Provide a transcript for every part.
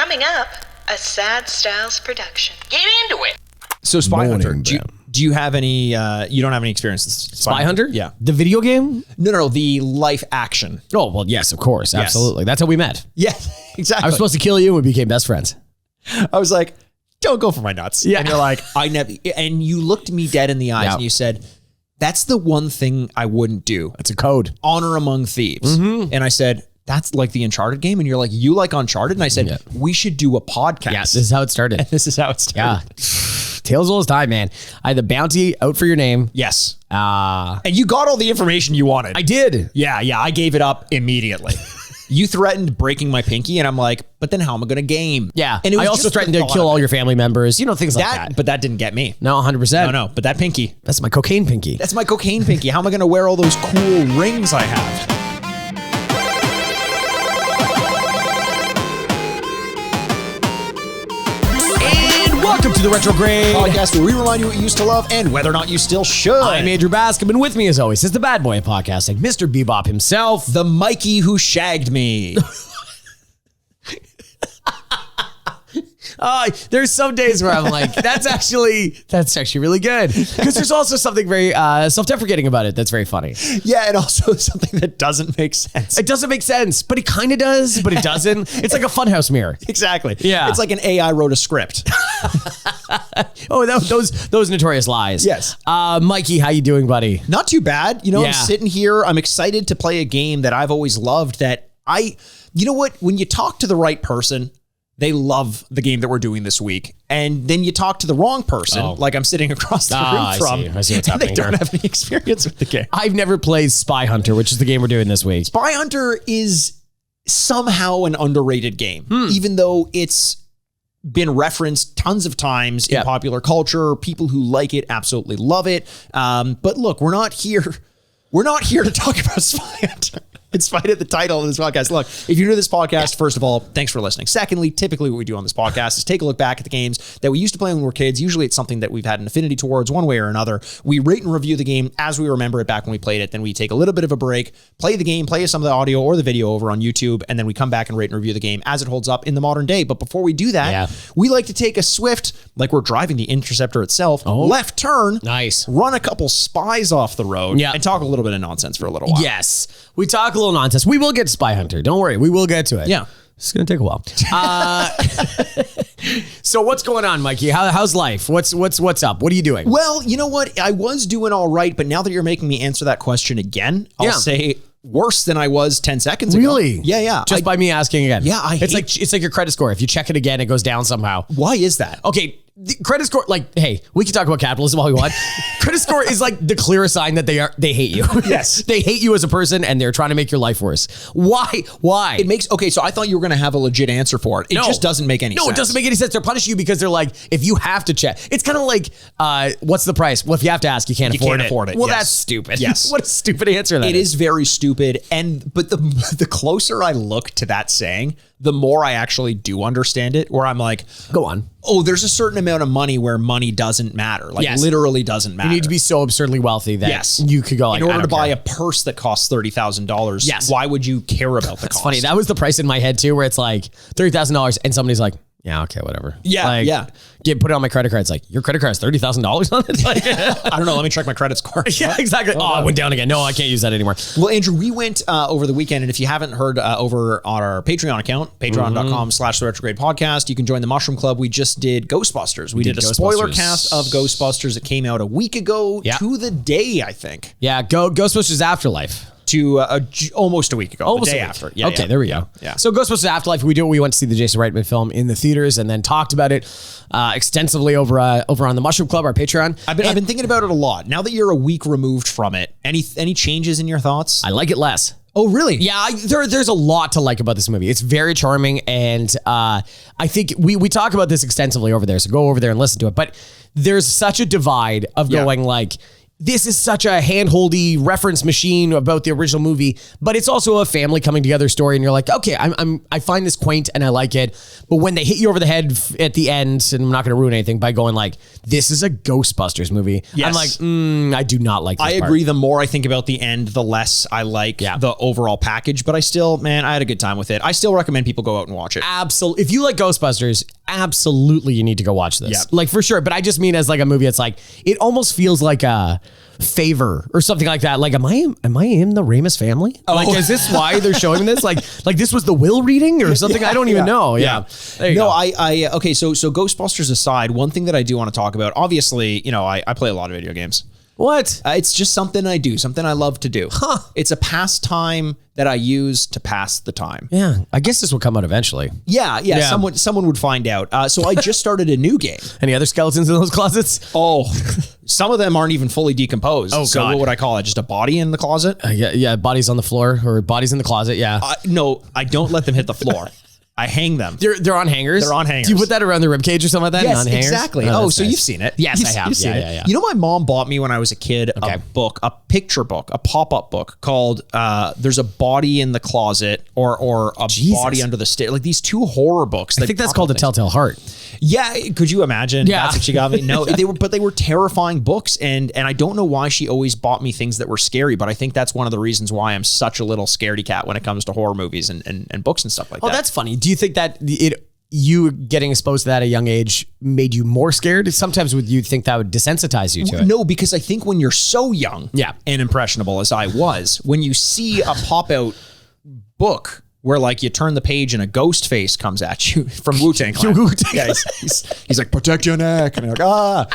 Coming up, a Sad Styles production. Get into it. So Spyhunter, do you have any, you don't have any experience with Spyhunter? Yeah. The video game? No, the life action. Oh, well, yes, of course. Yes. Absolutely. That's how we met. Yeah, exactly. I was supposed to kill you and we became best friends. I was like, don't go for my nuts. Yeah. And you're like, I never, and you looked me dead in the eyes and you said, that's the one thing I wouldn't do. That's a code. Honor among thieves. Mm-hmm. And I said, that's like the Uncharted game. And you're like, you like Uncharted? And I said, we should do a podcast. Yeah, this is how it started. And this is how it started. Yeah. Tales all his time, man. I had the bounty out for your name. Yes. And you got all the information you wanted. I did. Yeah. I gave it up immediately. You threatened breaking my pinky, and I'm like, but then how am I going to game? Yeah. And it was I also threatened to kill all your family members. You know, things like that. But that didn't get me. No, 100%. No. But that pinky. That's my cocaine pinky. That's my cocaine pinky. How am I going to wear all those cool rings I have? Welcome to the Retrograde podcast where we remind you what you used to love and whether or not you still should. I'm Andrew Bascom, and with me as always is the bad boy of podcasting, Mr. Bebop himself. The Mikey who shagged me. There's some days where I'm like, that's actually really good. Because there's also something very self-deprecating about it that's very funny. Yeah, and also something that doesn't make sense. It doesn't make sense, but it kind of does, but it doesn't. It's like a funhouse mirror. Exactly. Yeah. It's like an AI wrote a script. Oh, those notorious lies. Yes. Mikey, how you doing, buddy? Not too bad. You know, I'm sitting here. I'm excited to play a game that I've always loved you know what? When you talk to the right person, they love the game that we're doing this week. And then you talk to the wrong person, like I'm sitting across the room from. I see what's happening. They don't have any experience with the game. I've never played Spyhunter, which is the game we're doing this week. Spyhunter is somehow an underrated game, even though it's been referenced tons of times in popular culture. People who like it absolutely love it. But look, we're not here to talk about Spyhunter. In spite of the title of this podcast. Look, if you're new to this podcast, first of all, thanks for listening. Secondly, typically what we do on this podcast is take a look back at the games that we used to play when we were kids. Usually it's something that we've had an affinity towards one way or another. We rate and review the game as we remember it back when we played it. Then we take a little bit of a break, play the game, play some of the audio or the video over on YouTube, and then we come back and rate and review the game as it holds up in the modern day. But before we do that, we like to take a swift, like we're driving the Interceptor itself, left turn, run a couple spies off the road, and talk a little bit of nonsense for a little while. Yes. We talk a little nonsense. We will get to Spyhunter. Don't worry. We will get to it. Yeah. It's going to take a while. So what's going on, Mikey? How's life? What's up? What are you doing? Well, you know what? I was doing all right, but now that you're making me answer that question again, I'll say worse than I was 10 seconds ago. Really? Yeah. Just by me asking again. Yeah, it's like your credit score. If you check it again, it goes down somehow. Why is that? Okay. The credit score, like, hey, we can talk about capitalism all we want. Credit score is like the clearest sign that they hate you. Yes. They hate you as a person and they're trying to make your life worse. Why? It makes, okay, so I thought you were going to have a legit answer for it. It just doesn't make any sense. No, it doesn't make any sense. They're punishing you because they're like, if you have to check, it's kind of like, what's the price? Well, if you have to ask, you can't afford it. Well, that's stupid. Yes. What a stupid answer that is. It is very stupid. But the closer I look to that saying, the more I actually do understand it, where I'm like, go on. Oh, there's a certain amount of money where money doesn't matter. Like literally doesn't matter. You need to be so absurdly wealthy that you could go like, in order to buy a purse that costs $30,000. Why would you care about the cost? It's funny. That was the price in my head too, where it's like $30,000 and somebody's like, yeah, okay, whatever. Yeah, put it on my credit card. It's like, your credit card has $30,000 on it? Like, I don't know. Let me check my credit score. Yeah, exactly. Oh, it went down again. No, I can't use that anymore. Well, Andrew, we went over the weekend, and if you haven't heard over on our Patreon account, patreon.com/the Retrograde podcast, you can join the Mushroom Club. We just did Ghostbusters. We did a spoiler cast of Ghostbusters. It came out a week ago to the day, I think. Yeah, Ghostbusters Afterlife. To almost a week ago, the day after. Yeah, okay, there we go. Yeah. So Ghostbusters Afterlife, we went to see the Jason Reitman film in the theaters and then talked about it extensively over on the Mushroom Club, our Patreon. I've been thinking about it a lot. Now that you're a week removed from it, any changes in your thoughts? I like it less. Oh, really? Yeah, there's a lot to like about this movie. It's very charming, and I think we talk about this extensively over there, so go over there and listen to it. But there's such a divide of going like, this is such a handholdy reference machine about the original movie, but it's also a family coming together story. And you're like, okay, I find this quaint and I like it. But when they hit you over the head at the end, and I'm not going to ruin anything by going like, this is a Ghostbusters movie. Yes. I'm like, I do not like this I part. agree. The more I think about the end, the less I like the overall package. But I still, man, I had a good time with it. I still recommend people go out and watch it. Absolutely. If you like Ghostbusters, absolutely you need to go watch this. Yeah. Like for sure. But I just mean as like a movie, it's like, it almost feels like a Favor or something like that. Like, am I in the Ramis family? Oh. Like, is this why they're showing this? Like this was the will reading or something? I don't even know. Yeah. There you go. Okay. So Ghostbusters aside, one thing that I do want to talk about, obviously, I play a lot of video games. What? It's just something I do, something I love to do. Huh. It's a pastime that I use to pass the time. Yeah. I guess this will come out eventually. Yeah. Someone would find out. So I just started a new game. Any other skeletons in those closets? Oh, some of them aren't even fully decomposed. Oh, so God. What would I call it? Just a body in the closet? Yeah. Bodies on the floor or bodies in the closet. Yeah. No, I don't let them hit the floor. I hang them. They're on hangers? They're on hangers. Do you put that around the ribcage or something like that? Yes, on hangers? Exactly. Oh, so nice. You've seen it. Yes, I have. You've seen it. Yeah. You know, my mom bought me when I was a kid a book, a picture book, a pop-up book called There's a Body in the Closet or a Body Under the Stairs. Like these two horror books. I think that's called The Telltale Heart. Yeah. Could you imagine? Yeah. That's what she got me. No, they were terrifying books. And I don't know why she always bought me things that were scary, but I think that's one of the reasons why I'm such a little scaredy cat when it comes to horror movies and books and stuff like that. Oh, that's funny. Do you think that you getting exposed to that at a young age made you more scared? Sometimes would you think that would desensitize you to it? No, because I think when you're so young and impressionable as I was, when you see a pop-out book where like you turn the page and a ghost face comes at you from Wu-Tang Clan. Yeah, he's like, protect your neck. And you're like,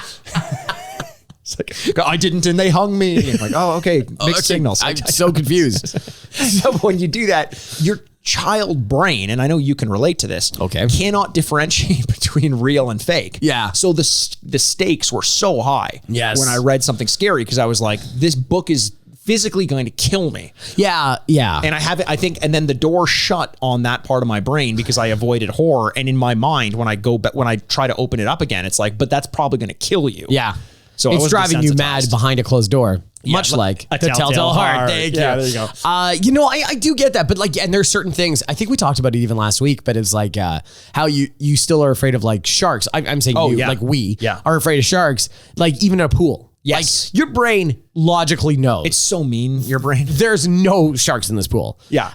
It's like, I didn't and they hung me. And like, oh, okay, mixed signals. I'm so confused. So when you do that, your child brain, and I know you can relate to this, cannot differentiate between real and fake. Yeah. So the stakes were so high when I read something scary because I was like, this book is physically going to kill me. Yeah. And I think, and then the door shut on that part of my brain because I avoided horror. And in my mind, when I try to open it up again, it's like, but that's probably going to kill you. Yeah. So it's driving you mad behind a closed door. Much like a the Telltale Heart. Thank you. Yeah, there you go. I do get that, but like, and there's certain things, I think we talked about it even last week, but it's like how you still are afraid of like sharks. I'm saying like we are afraid of sharks, like even in a pool. Yes. Like your brain logically knows. It's so mean, your brain. There's no sharks in this pool. Yeah.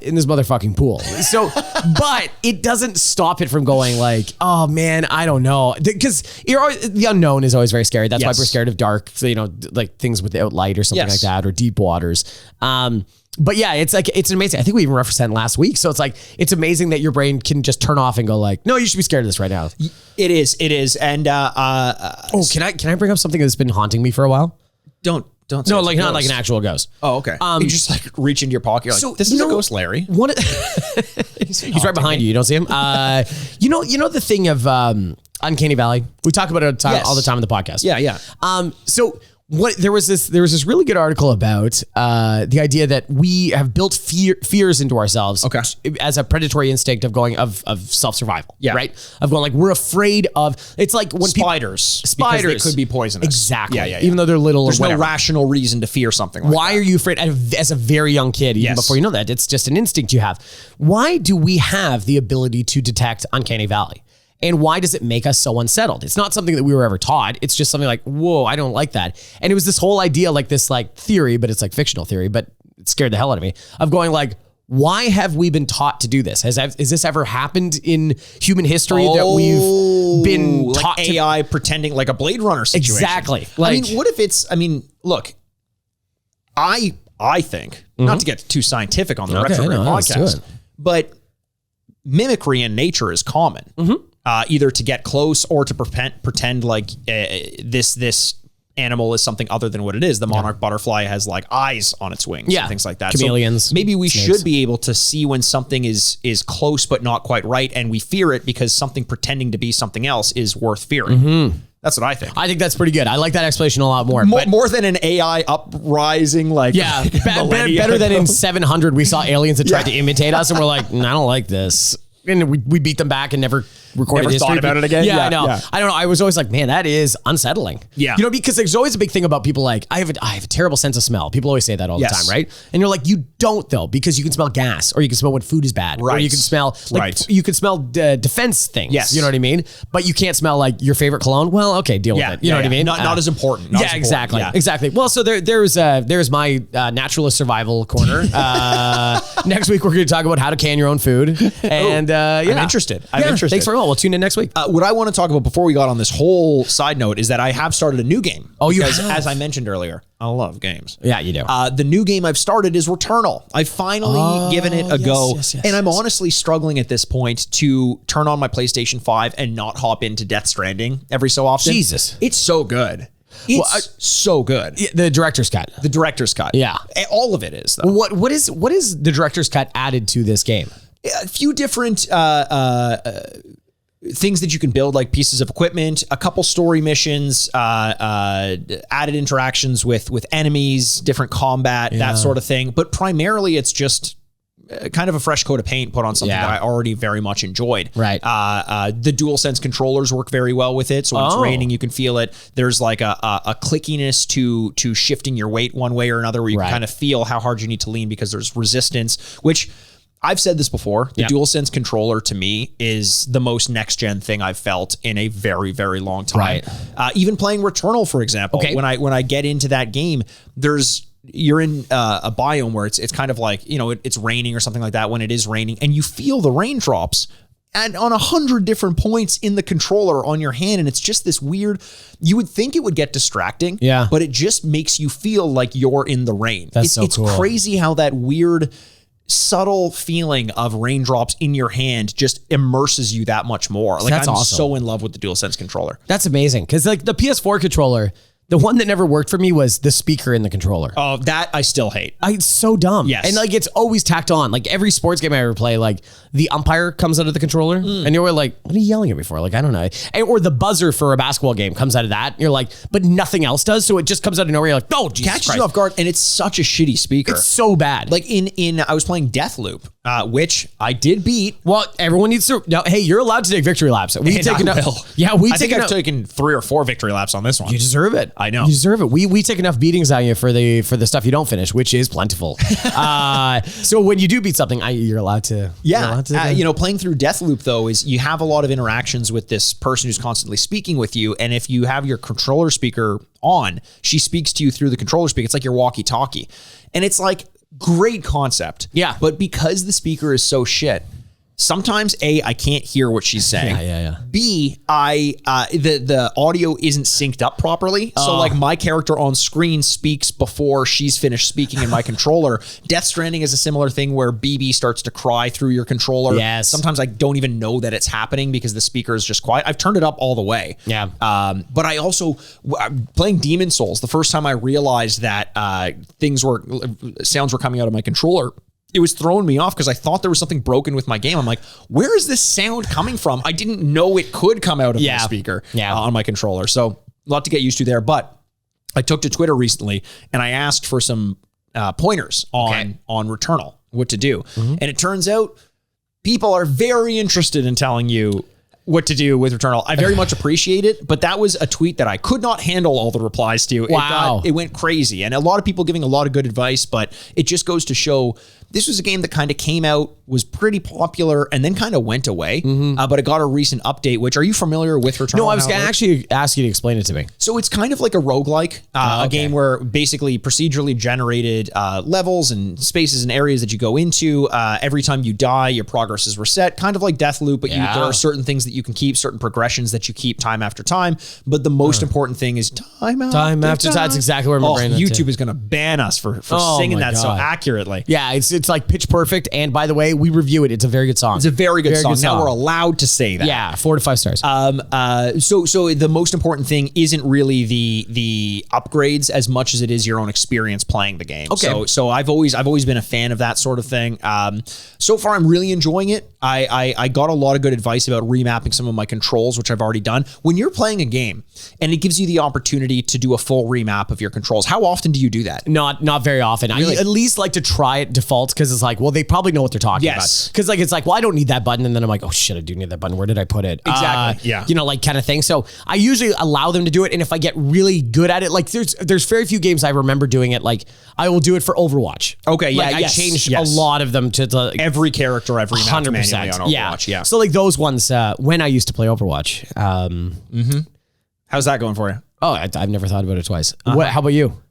In this motherfucking pool. So, but it doesn't stop it from going like, oh man, I don't know. Because the unknown is always very scary. That's why we're scared of dark. So, like things without light or something like that, or deep waters. But yeah, it's amazing. I think we even referenced that last week. So it's like, it's amazing that your brain can just turn off and go like, no, you should be scared of this right now. It is. And, can I bring up something that's been haunting me for a while? Don't. No, like not like an actual ghost. Oh, okay. You just like reach into your pocket. You're like, this is a ghost, Larry. He's right behind you. You don't see him. You know the thing of Uncanny Valley. We talk about it all the time on the podcast. Yeah. So there was this really good article about the idea that we have built fears into ourselves as a predatory instinct of self-survival. Yeah. Right. Of going like, we're afraid of, it's like when spiders because they could be poisonous. Exactly. Yeah. Even though they're little, there's no rational reason to fear something like Why that. are you afraid as a very young kid, even before you know that? It's just an instinct you have. Why do we have the ability to detect Uncanny Valley? And why does it make us so unsettled? It's not something that we were ever taught. It's just something like, whoa, I don't like that. And it was this whole idea, like this like theory, but it's like fictional theory, but it scared the hell out of me, of going like, why have we been taught to do this? Has this ever happened in human history that we've been taught like AI pretending like a Blade Runner situation? Exactly. Like, what if it's, look, I think, not to get too scientific on the Retrograde podcast, but mimicry in nature is common. Either to get close or to pretend like this animal is something other than what it is. The monarch butterfly has like eyes on its wings and things like that. Chameleons. So maybe we should be able to see when something is close but not quite right, and we fear it because something pretending to be something else is worth fearing. That's what I think. I think that's pretty good. I like that explanation a lot more. More than an AI uprising, like better than in 700 we saw aliens that tried to imitate us and we're like, I don't like this. And we beat them back and never recorded Never history. thought about it again? Yeah, Yeah, I know. yeah. I don't know. I was always like, man, that is unsettling. Yeah. You know, because there's always a big thing about people like, I have a terrible sense of smell. People always say that all the Yes. time, right? And you're like, you don't though, because you can smell gas, or you can smell when food is bad, or Right. you can smell like Right. you can smell defense things. Yes. You know what I mean? But you can't smell like your favorite cologne. Well, okay, deal with it. You know what I mean? Not as important. Not as important. Exactly. Yeah. Exactly. Well, so there's my naturalist survival corner. Next week we're going to talk about how to can your own food. And I'm interested. I'm interested. Thanks very much. We'll tune in next week. What I want to talk about before we got on this whole side note is that I have started a new game. Oh, you because, have? as I mentioned earlier, I love games. Yeah, you do. The new game I've started is Returnal. I've finally given it a go. yes, and I'm honestly struggling at this point to turn on my PlayStation 5 and not hop into Death Stranding every so often. Jesus. It's so good. It's so good. The director's cut. The director's cut. Yeah. All of it is, though. What is the director's cut added to this game? A few different things that you can build, like pieces of equipment, a couple story missions, added interactions with enemies, different combat, that sort of thing. But primarily, it's just kind of a fresh coat of paint put on something that I already very much enjoyed. Right. The DualSense controllers work very well with it. So when it's raining, you can feel it. There's like a clickiness to shifting your weight one way or another, where you can kind of feel how hard you need to lean because there's resistance, which I've said this before. The DualSense controller to me is the most next gen thing I've felt in a very, very long time. Right. Even playing Returnal, for example, when I get into that game, you're in a biome where it's kind of like, it's raining or something like that when it is raining, and you feel the raindrops and on 100 different points in the controller on your hand. And it's just this weird, you would think it would get distracting, but it just makes you feel like you're in the rain. It's cool. It's crazy how that weird, subtle feeling of raindrops in your hand just immerses you that much more. Like, That's I'm awesome. so in love with the DualSense controller. That's amazing. Because like the PS4 controller, the one that never worked for me was the speaker in the controller. Oh, that I still hate. It's so dumb. Yes. And like it's always tacked on. Like every sports game I ever play, like the umpire comes out of the controller and you're like, what are you yelling at me for? Like, I don't know. Or the buzzer for a basketball game comes out of that. And you're like, but nothing else does. So it just comes out of nowhere. You're like, oh, Jesus Catches Christ. you off guard, and it's such a shitty speaker. It's so bad. Like I was playing Deathloop, which I did beat. Well, everyone needs to. No, hey, you're allowed to take victory laps. We And take I enough. will. Yeah, I think I've taken 3 or 4 victory laps on this one. You deserve it. I know. You deserve it. We take enough beatings out of you for the stuff you don't finish, which is plentiful. So when you do beat something, you're allowed to. Yeah. Playing through Deathloop, though, is you have a lot of interactions with this person who's constantly speaking with you. And if you have your controller speaker on, she speaks to you through the controller speaker. It's like your walkie-talkie. And it's like, great concept. Yeah. But because the speaker is so shit, sometimes A, I can't hear what she's saying. Yeah. B, the audio isn't synced up properly. So like my character on screen speaks before she's finished speaking in my controller. Death Stranding is a similar thing where BB starts to cry through your controller. Yes. Sometimes I don't even know that it's happening because the speaker is just quiet. I've turned it up all the way. Yeah. But I also, playing Demon Souls, the first time I realized that sounds were coming out of my controller, it was throwing me off because I thought there was something broken with my game. I'm like, where is this sound coming from? I didn't know it could come out of my speaker on my controller. So a lot to get used to there. But I took to Twitter recently and I asked for some pointers on Returnal, what to do. And it turns out people are very interested in telling you what to do with Returnal. I very much appreciate it, but that was a tweet that I could not handle all the replies to. Wow. It went crazy. And a lot of people giving a lot of good advice, but it just goes to show this was a game that kind of came out, was pretty popular, and then kind of went away. But it got a recent update, which, are you familiar with Returnal? No, I was going to actually ask you to explain it to me. So it's kind of like a roguelike, a game where basically procedurally generated levels and spaces and areas that you go into. Every time you die, your progress is reset, kind of like Deathloop, but there are certain things that you can keep, certain progressions that you keep time after time. But the most important thing is time after time. That's exactly where my brain went YouTube to. is going to ban us for singing that so accurately. Yeah, it's like pitch perfect. And by the way, we review it. It's a very good song. It's a very good song. Now we're allowed to say that. Yeah, 4 to 5 stars. So the most important thing isn't really the upgrades as much as it is your own experience playing the game. Okay. So I've always been a fan of that sort of thing. So far, I'm really enjoying it. I got a lot of good advice about remapping some of my controls, which I've already done. When you're playing a game and it gives you the opportunity to do a full remap of your controls, how often do you do that? Not very often. Really? I at least like to try it default default because it's like, well, they probably know what they're talking Yes. about. Because like it's like, well, I don't need that button, and then I'm like, oh shit, I do need that button. Where did I put it? Exactly. Yeah. You know, like kind of thing. So I usually allow them to do it, and if I get really good at it, like there's very few games I remember doing it. Like I will do it for Overwatch. Okay, yeah, like, I changed a lot of them to the every character, every map 100%. manually on Overwatch. Yeah. So like those ones when I used to play Overwatch. How's that going for you? Oh, I've never thought about it twice. What? How about you?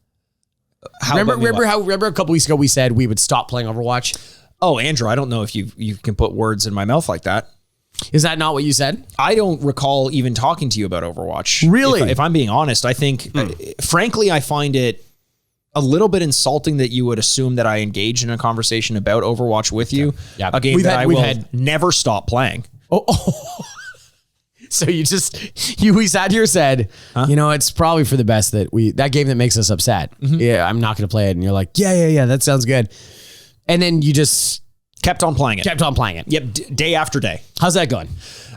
Remember a couple weeks ago we said we would stop playing Overwatch? Oh, Andrew, I don't know if you can put words in my mouth like that. Is that not what you said? I don't recall even talking to you about Overwatch. Really? If I'm being honest, I think, frankly, I find it a little bit insulting that you would assume that I engage in a conversation about Overwatch with you. Yeah. A game I will never stop playing. Oh. So we sat here and said, you know, it's probably for the best that game that makes us upset. Yeah, I'm not going to play it. And you're like, yeah, that sounds good. And then you just kept on playing it. Yep. Day after day. How's that going?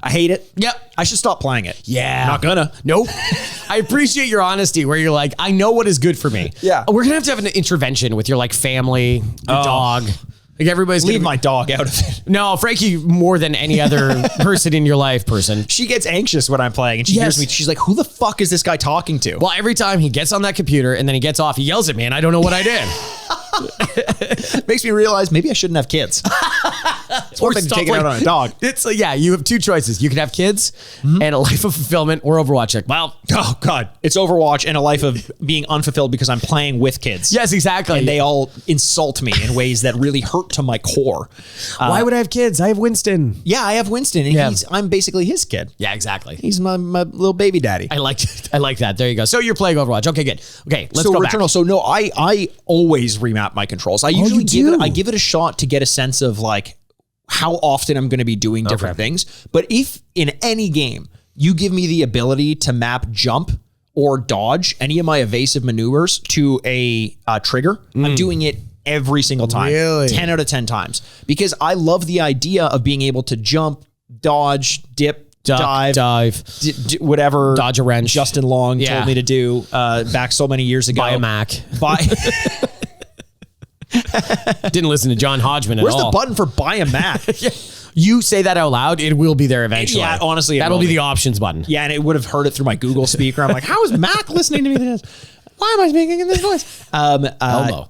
I hate it. Yep. I should stop playing it. Yeah. Not gonna. Nope. I appreciate your honesty where you're like, I know what is good for me. Yeah. We're going to have an intervention with your like family, your dog. Like everybody's leave my dog out of it. No, Frankie more than any other person in your life She gets anxious when I'm playing and she hears me. She's like, who the fuck is this guy talking to? Well, every time he gets on that computer and then he gets off, he yells at me and I don't know what I did. Makes me realize maybe I shouldn't have kids. It's one thing to take it out on a dog. It's you have two choices. You can have kids and a life of fulfillment or Overwatch. Like, well, oh God, it's Overwatch and a life of being unfulfilled because I'm playing with kids. Yes, exactly. And they all insult me in ways that really hurt to my core. Why would I have kids? I have Winston. Yeah, I have Winston and I'm basically his kid. Yeah, exactly. He's my little baby daddy. I like that. There you go. So you're playing Overwatch. Okay, good. Okay, let's go Returnal. back. So no, I always remap my controls. I usually give it a shot to get a sense of like how often I'm going to be doing different things. But if in any game you give me the ability to map jump or dodge any of my evasive maneuvers to a trigger, I'm doing it every single time. Really? 10 out of 10 times. Because I love the idea of being able to jump, dodge, dip, dive, whatever. Dodge a wrench. Justin Long told me to do back so many years ago. Buy a Mac. Didn't listen to John Hodgman at all. Where's the button for buy a Mac? You say that out loud, it will be there eventually. Yeah, honestly, that'll be the options button. Yeah, and it would have heard it through my Google speaker. I'm like, how is Mac listening to me? Why am I speaking in this voice?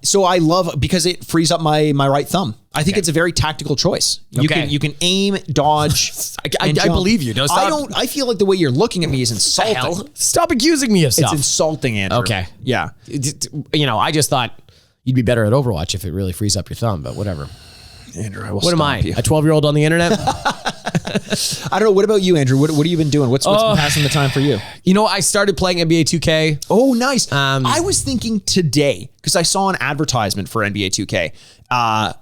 So I love because it frees up my right thumb. I think it's a very tactical choice. You can aim, dodge. I believe you. No, stop. I feel like the way you're looking at me is insulting. Stop accusing me of stuff. It's insulting, Andrew. Okay. Yeah. I just thought you'd be better at Overwatch if it really frees up your thumb, but whatever. Andrew, I will What am I? A 12-year-old on the internet? I don't know. What about you, Andrew? What have you been doing? What's been passing the time for you? I started playing NBA 2K. Oh, nice. I was thinking today, because I saw an advertisement for NBA 2K.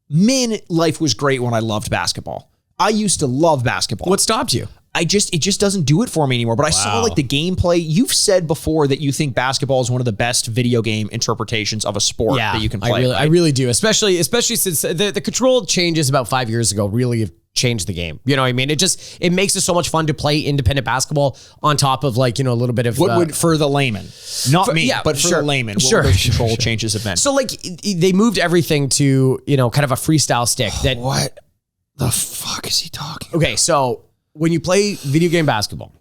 Man, life was great when I loved basketball. I used to love basketball. What stopped you? It just doesn't do it for me anymore. But I saw like the gameplay. You've said before that you think basketball is one of the best video game interpretations of a sport that you can play. I really do. Especially since the control changes about 5 years ago really have changed the game. You know what I mean? It makes it so much fun to play independent basketball on top of a little bit of what would for the layman, not me, but for the layman. What those control changes have been. So they moved everything to kind of a freestyle stick. That what the fuck is he talking? Okay, so. When you play video game basketball,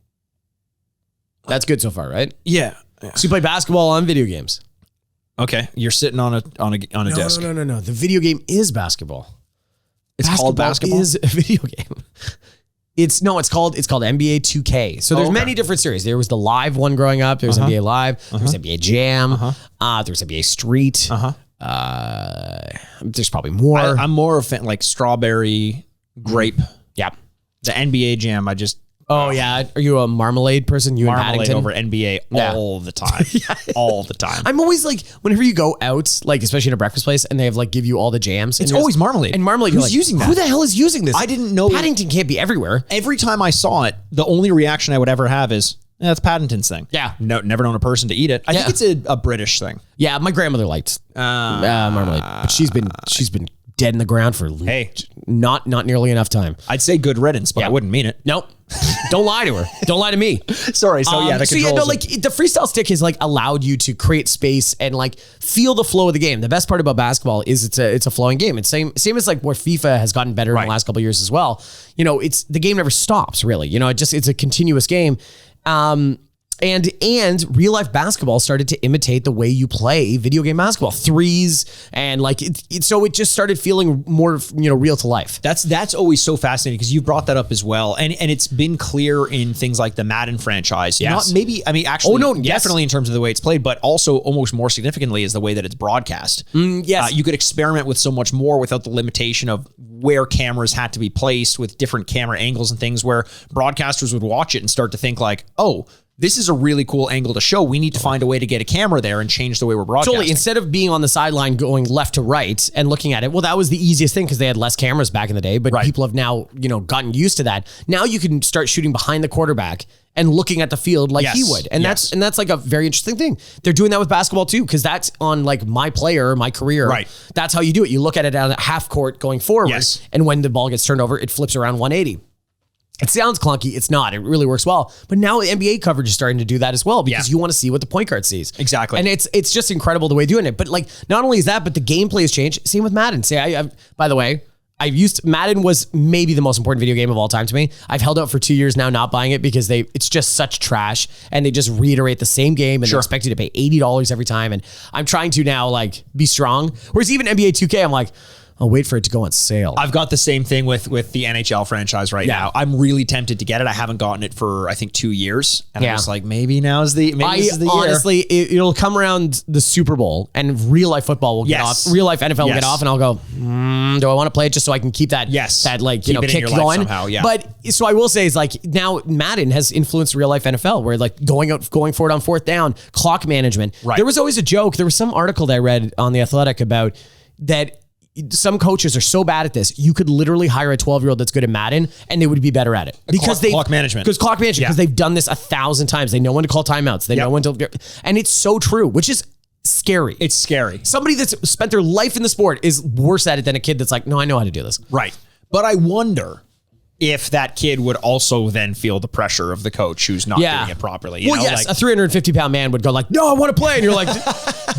that's good so far, right? Yeah. So you play basketball on video games. Okay, you're sitting on a desk. No. The video game is basketball. It's called basketball. Is a video game. It's called NBA 2K. So there's many different series. There was the live one growing up. There's NBA Live. There's NBA Jam. There's NBA Street. There's probably more. I'm more of a fan, like strawberry, grape. Yeah. The NBA Jam, I just... Oh, yeah. Are you a marmalade person? Marmalade over NBA all the time. All the time. I'm always like, whenever you go out, especially in a breakfast place, and they have give you all the jams. It's always marmalade. And marmalade, who's using that? Who the hell is using this? I didn't know. Paddington can't be everywhere. Every time I saw it, the only reaction I would ever have is, that's Paddington's thing. Yeah. No, never known a person to eat it. I think it's a British thing. Yeah, my grandmother liked marmalade. But she's been dead in the ground for not nearly enough time. I'd say good riddance, but I wouldn't mean it. Nope. Don't lie to her. Don't lie to me. Sorry. So the controls. like the freestyle stick has like allowed you to create space and like feel the flow of the game. The best part about basketball is it's a flowing game. It's same as like where FIFA has gotten better in the last couple of years as well. You know, it's the game never stops really. You know, it's a continuous game. And real life basketball started to imitate the way you play video game basketball, threes, and like so it just started feeling more, you know, real to life. That's always so fascinating because you brought that up as well, and it's been clear in things like the Madden franchise. Yes. Definitely in terms of the way it's played, but also almost more significantly is the way that it's broadcast. Yes, you could experiment with so much more without the limitation of where cameras had to be placed with different camera angles and things. Where broadcasters would watch it and start to think like, oh, this is a really cool angle to show. We need to find a way to get a camera there and change the way we're broadcasting. Totally. Instead of being on the sideline going left to right and looking at it, well, that was the easiest thing because they had less cameras back in the day, but people have now, you know, gotten used to that. Now you can start shooting behind the quarterback and looking at the field like he would. And that's like a very interesting thing. They're doing that with basketball too, because that's on like my player, my career. Right. That's how you do it. You look at it at a half court going forward, and when the ball gets turned over, it flips around 180. It sounds clunky. It's not. It really works well. But now NBA coverage is starting to do that as well because you want to see what the point guard sees. Exactly. And it's just incredible the way doing it. But like, not only is that, but the gameplay has changed. Same with Madden. By the way, Madden was maybe the most important video game of all time to me. I've held out for 2 years now not buying it because it's just such trash and they just reiterate the same game and they expect you to pay $80 every time. And I'm trying to now like be strong. Whereas even NBA 2K, I'm like, I'll wait for it to go on sale. I've got the same thing with the NHL franchise right now. I'm really tempted to get it. I haven't gotten it for, I think, 2 years. And I'm just like, maybe this is the year. Honestly, it'll come around the Super Bowl and real life football will get off. Real life NFL will get off and I'll go, do I want to play it just so I can keep that, that like, keep kick going? Somehow, But so I will say is like now Madden has influenced real life NFL where like going for it on fourth down, clock management. There was always a joke. There was some article that I read on The Athletic about that. Some coaches are so bad at this. You could literally hire a 12-year-old that's good at Madden and they would be better at it because clock management. Because they've done this 1,000 times. They know when to call timeouts. They know when to, and it's so true, which is scary. It's scary. Somebody that's spent their life in the sport is worse at it than a kid that's like, no, I know how to do this. Right. But I wonder if that kid would also then feel the pressure of the coach who's not doing it properly. You know? Yes, a 350-pound man would go like, no, I want to play. And you're like,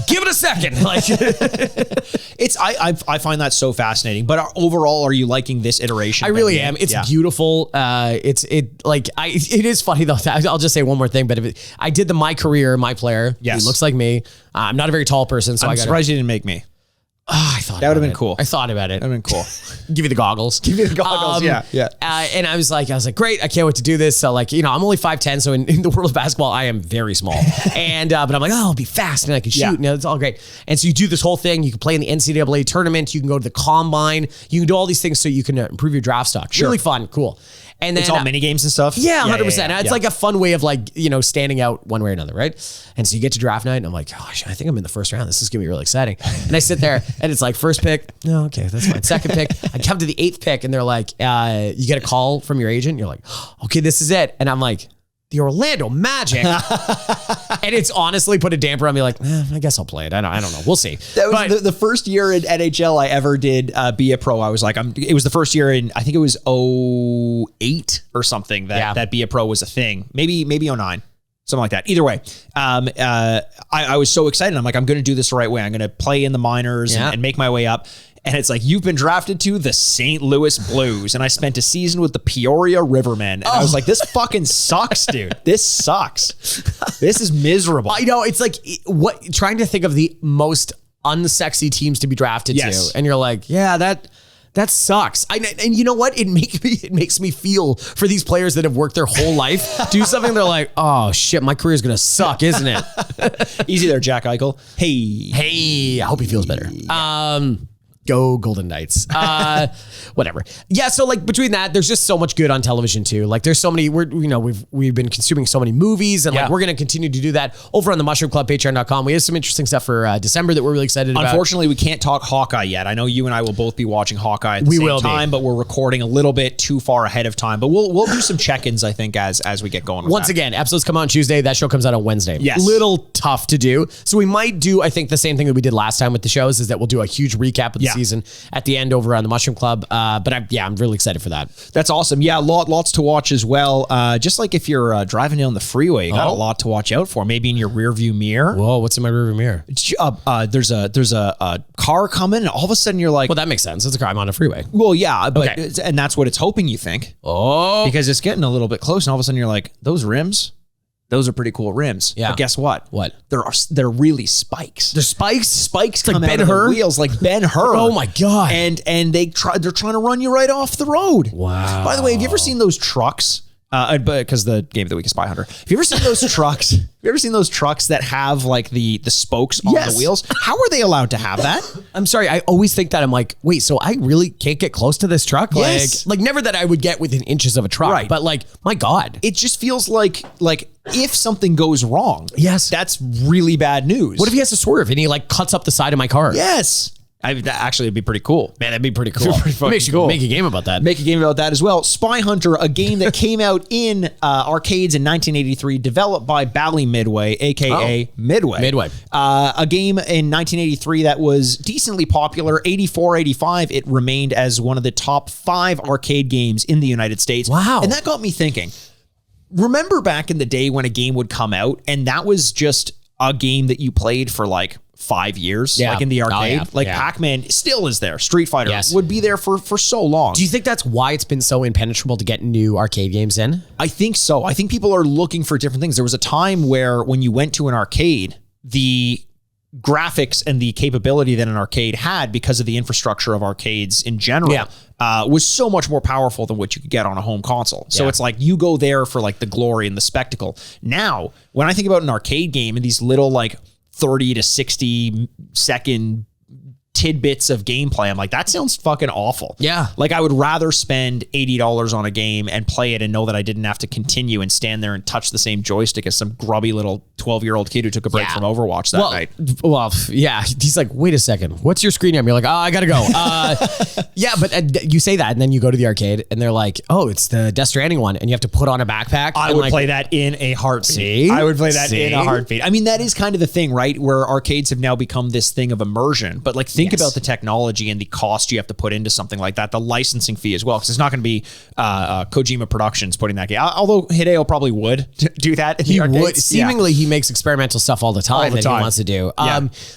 give it a second. Like, I find that so fascinating. But overall, are you liking this iteration? I really am. It's beautiful. It is funny though. I'll just say one more thing. But I did the My Career, My Player. Yes. He looks like me. I'm not a very tall person. So I'm surprised you didn't make me. Oh, I thought that would have been cool. I thought about it. That would have been cool. Give you the goggles. Yeah. And I was like, great. I can't wait to do this. So like, you know, I'm only 5'10", so in the world of basketball, I am very small. And but I'm like, I'll be fast and I can shoot. And it's all great. And so you do this whole thing. You can play in the NCAA tournament. You can go to the combine. You can do all these things so you can improve your draft stock. Sure. Really fun, cool. And then it's all mini games and stuff. Yeah, 100%. It's like a fun way of like, you know, standing out one way or another, right? And so you get to draft night and I'm like, gosh, I think I'm in the first round. This is gonna be really exciting. And I sit there and it's like first pick. No, okay, that's fine. Second pick. I come to the 8th pick and they're like, you get a call from your agent. You're like, okay, this is it. And I'm like, the Orlando Magic. And it's honestly put a damper on me like, I guess I'll play it. I don't know. We'll see. That was the first year in NHL I ever did be a pro. I was like, it was the first year in, I think it was 2008 or something that be a pro was a thing. Maybe 2009. Something like that. Either way, I was so excited. I'm like, I'm going to do this the right way. I'm going to play in the minors and make my way up. And it's like, you've been drafted to the St. Louis Blues. And I spent a season with the Peoria Rivermen. And I was like, this fucking sucks, dude. This sucks. This is miserable. I know. It's like trying to think of the most unsexy teams to be drafted to. And you're like, yeah, that sucks. And you know what? It makes me feel for these players that have worked their whole life, do something. They're like, oh shit, my career is going to suck, isn't it? Easy there, Jack Eichel. Hey, I hope he feels better. Go Golden Knights. Whatever. Yeah. So like between that, there's just so much good on television too. Like there's so many, we've been consuming so many movies and like we're going to continue to do that over on the Mushroom Club, patreon.com. We have some interesting stuff for December that we're really excited about. Unfortunately, we can't talk Hawkeye yet. I know you and I will both be watching Hawkeye at the same time, but we're recording a little bit too far ahead of time. But we'll do some check-ins, I think, as we get going. Once again, episodes come out on Tuesday. That show comes out on Wednesday. Yes. Little tough to do. So we might do, I think, the same thing that we did last time with the shows is that we'll do a huge recap of the season at the end over on the Mushroom Club. But I'm really excited for that. That's awesome. Yeah, lots to watch as well. Just like if you're driving down the freeway, you got a lot to watch out for. Maybe in your rearview mirror. Whoa, what's in my rearview mirror? There's a car coming, and all of a sudden you're like, well, that makes sense. It's a car. I'm on a freeway. Well, yeah, but and that's what it's hoping you think. Oh, because it's getting a little bit close, and all of a sudden you're like, those rims. Those are pretty cool rims. Yeah. But guess what? What? They're really spikes. They're spikes? Spikes like come Ben out Hur? of the wheels like Ben Hur. Oh my God. And they're trying to run you right off the road. Wow. By the way, have you ever seen those trucks? Because the game of the week is Spyhunter. Have you ever seen those trucks? Have you ever seen those trucks that have like the spokes on the wheels? How are they allowed to have that? I'm sorry. I always think that. I'm like, wait, so I really can't get close to this truck? Yes. Like never that I would get within inches of a truck. Right. But like, my God. It just feels like if something goes wrong, yes, that's really bad news. What if he has to swerve and he like cuts up the side of my car? Yes. Actually, it'd be pretty cool. Man, that'd be pretty cool. Pretty cool. Make a game about that. Make a game about that as well. Spyhunter, a game that came out in arcades in 1983, developed by Bally Midway, a.k.a. Midway. A game in 1983 that was decently popular. 84, 85, it remained as one of the top 5 arcade games in the United States. Wow. And that got me thinking. Remember back in the day when a game would come out and that was just a game that you played for like 5 years, like in the arcade. Pac-Man still is there. Street Fighter would be there for so long. Do you think that's why it's been so impenetrable to get new arcade games in? I think so. I think people are looking for different things. There was a time where when you went to an arcade, the graphics and the capability that an arcade had because of the infrastructure of arcades in general was so much more powerful than what you could get on a home console. So it's like you go there for like the glory and the spectacle. Now, when I think about an arcade game and these little like 30 to 60 second tidbits of gameplay, I'm like, that sounds fucking awful. Yeah. Like I would rather spend $80 on a game and play it and know that I didn't have to continue and stand there and touch the same joystick as some grubby little 12-year-old kid who took a break from Overwatch that night. Well, yeah. He's like, wait a second. What's your screen name? You're like, oh, I gotta go. Yeah, but you say that and then you go to the arcade and they're like, oh, it's the Death Stranding one and you have to put on a backpack. I would play that in a heartbeat. See? I would play that in a heartbeat. I mean, that is kind of the thing, right? Where arcades have now become this thing of immersion. But like, think about the technology and the cost you have to put into something like that, the licensing fee as well, because it's not going to be Kojima Productions putting that game. Although Hideo probably would do that. He would. Seemingly, he makes experimental stuff all the time that he wants to do.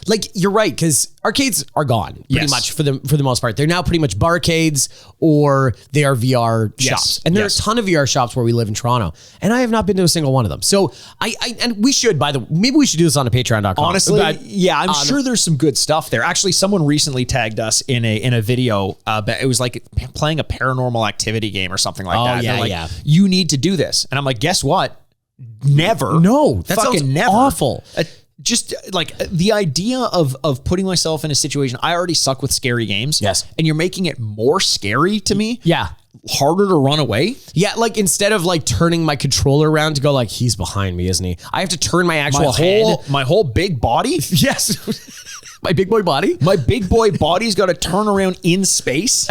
Like you're right, because arcades are gone pretty much for the most part. They're now pretty much barcades or they are VR shops, and there are a ton of VR shops where we live in Toronto, and I have not been to a single one of them. So and we should, maybe we should do this on a Patreon.com. Honestly, I'm sure there's some good stuff there. Actually, someone recently tagged us in a video. It was like playing a Paranormal Activity game or something like that. Yeah, they're like, you need to do this, and I'm like, guess what? Never. No, that fucking sounds never. awful. Just like the idea of putting myself in a situation, I already suck with scary games. Yes. And you're making it more scary to me. Yeah. Harder to run away. Yeah, like instead of like turning my controller around to go like, he's behind me, isn't he? I have to turn my actual head. My whole big body. Yes. My big boy body. My big boy body's got to turn around in space.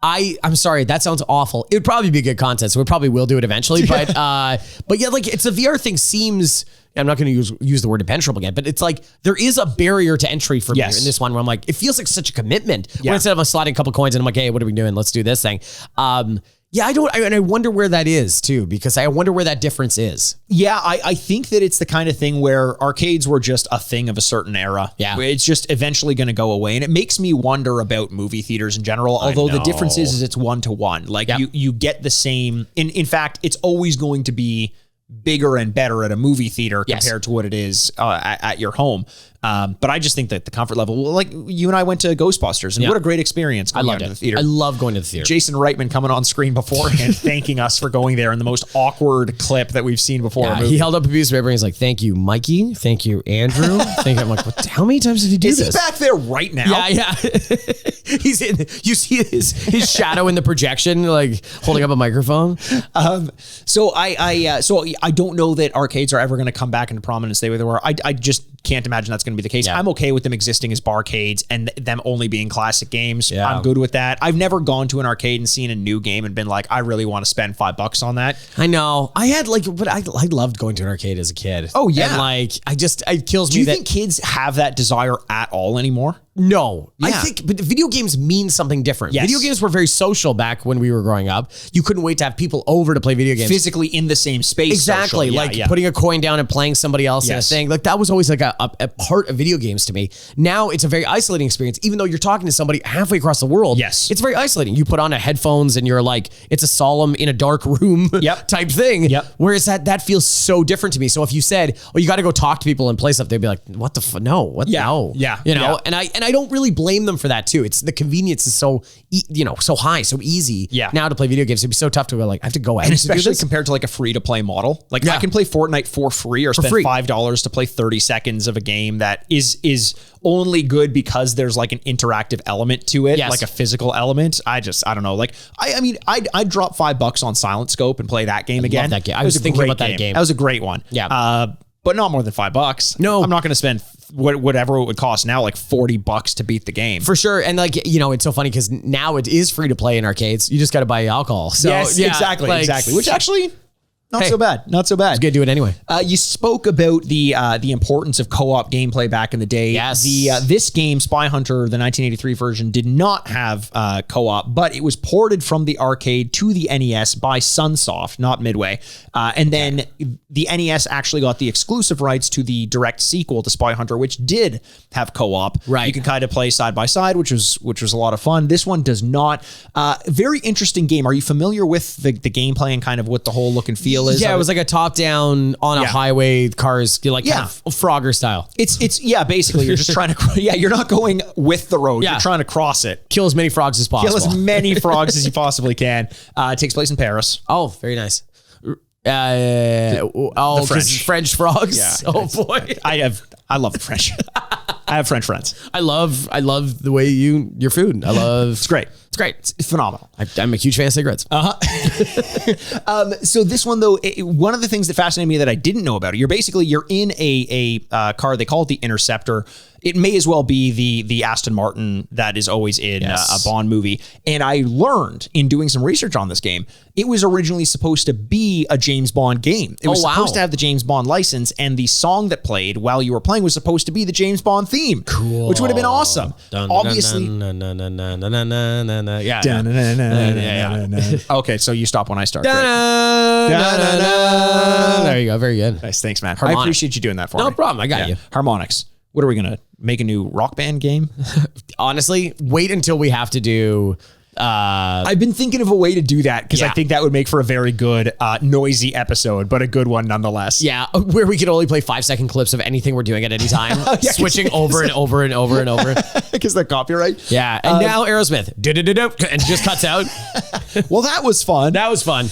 I'm sorry, that sounds awful. It would probably be good content, so we probably will do it eventually. But yeah, like it's a VR thing seems. I'm not going to use the word impenetrable again, but it's like there is a barrier to entry for me in this one where I'm like, it feels like such a commitment. Where instead of us sliding a couple coins and I'm like, hey, what are we doing? Let's do this thing. Yeah, and I wonder where that is too, because I wonder where that difference is. Yeah, I think that it's the kind of thing where arcades were just a thing of a certain era. Yeah. It's just eventually going to go away. And it makes me wonder about movie theaters in general, although the difference is it's 1-to-1. Like you get the same. In fact, it's always going to be bigger and better at a movie theater compared to what it is at your home. But I just think that the comfort level, like you and I went to Ghostbusters, and what a great experience going to the theater. I love going to the theater. Jason Reitman coming on screen beforehand, thanking us for going there in the most awkward clip that we've seen before. Yeah, he held up a piece of paper and he's like, thank you, Mikey. Thank you, Andrew. I'm like, how many times did he do this? Is he back there right now? Yeah. He's in, you see his shadow in the projection, like holding up a microphone. So I don't know that arcades are ever going to come back into prominence the way they were. I just can't imagine that's going to be the case. I'm okay with them existing as barcades and them only being classic games. I'm good with that. I've never gone to an arcade and seen a new game and been like, I really want to spend $5 on that. I know. I had but I loved going to an arcade as a kid. Oh yeah. And like, it kills me. Do you think kids have that desire at all anymore? No, I Yeah. think, but video games mean something different. Yes. Video games were very social back when we were growing up. You couldn't wait to have people over to play video games. Physically in the same space. Exactly. social. Like putting a coin down and playing somebody else in a thing. Like that was always like a part of video games to me. Now it's a very isolating experience, even though you're talking to somebody halfway across the world. Yes. It's very isolating. You put on a headphones and you're like, it's a solemn in a dark room type thing. Yep. Whereas that feels so different to me. So if you said, oh, you got to go talk to people and play stuff, they'd be like, what the no, what? No. Yeah. You know, and I don't really blame them for that too. It's the convenience is so, so high, so easy now to play video games. It'd be so tough to go like, I have to go out. And to do especially this. compared to like a free to play model. Like I can play Fortnite for free or spend $5 to play 30 seconds of a game that is only good because there's like an interactive element to it, like a physical element. I don't know. Like, I mean, I'd drop $5 on Silent Scope and play that game again. Love that game. I was thinking about that game. That was a great one. Yeah. But not more than $5. No. I'm not going to spend whatever it would cost now, like $40 to beat the game. For sure. And like, it's so funny because now it is free to play in arcades. You just got to buy alcohol. So, yes, exactly. Which actually... Not so bad. It's good to do it anyway. You spoke about the importance of co-op gameplay back in the day. Yes. This game, Spyhunter, the 1983 version, did not have co-op, but it was ported from the arcade to the NES by Sunsoft, not Midway. And then the NES actually got the exclusive rights to the direct sequel to Spyhunter, which did have co-op. Right. You can kind of play side by side, which was a lot of fun. This one does not. Very interesting game. Are you familiar with the gameplay and kind of what the whole look and feel is? Yeah, it was like a top down on a highway, cars, like kind of Frogger style. It's basically you're just trying to, you're not going with the road. Yeah. You're trying to cross it. Kill as many frogs as possible. Kill as many frogs as you possibly can. It takes place in Paris. Oh, very nice. The French frogs. Yeah. Oh boy. I love the French. I have French friends. I love the way your food. It's great. It's great. It's phenomenal. I'm a huge fan of cigarettes. So this one though, one of the things that fascinated me that I didn't know about it, you're in a car. They call it the Interceptor. It may as well be the Aston Martin that is always in a Bond movie. And I learned in doing some research on this game, it was originally supposed to be a James Bond game. It was supposed to have the James Bond license, and the song that played while you were playing was supposed to be the James Bond theme. Cool. Which would have been awesome. Obviously. Okay, so you stop when I start. There you go. Very good. Nice. Thanks, man. Harmonic. I appreciate you doing that for me. No problem. I got you. Harmonics. What are we going to make a new rock band game? Honestly, wait until we have to do... I've been thinking of a way to do that because I think that would make for a very good, noisy episode, but a good one nonetheless. Yeah, where we could only play 5-second clips of anything we're doing at any time, switching over and over and over and over. Because the copyright. Yeah, and now Aerosmith, and just cuts out. Well, that was fun. That was fun.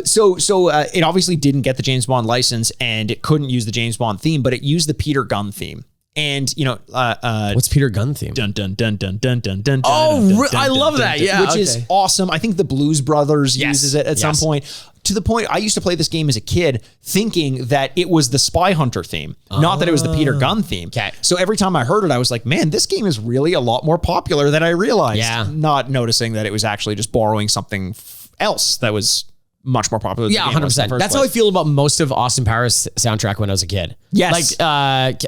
So it obviously didn't get the James Bond license, and it couldn't use the James Bond theme, but it used the Peter Gunn theme. And what's Peter Gunn theme? Dun dun dun dun dun dun dun. Oh, I love that. Yeah, which is awesome. I think the Blues Brothers uses it at some point. To the point, I used to play this game as a kid thinking that it was the Spyhunter theme, not that it was the Peter Gunn theme. Okay. So every time I heard it, I was like, man, this game is really a lot more popular than I realized. Yeah. Not noticing that it was actually just borrowing something else that was much more popular. Yeah, 100%. That's how I feel about most of Austin Powers soundtrack when I was a kid. Yes. Like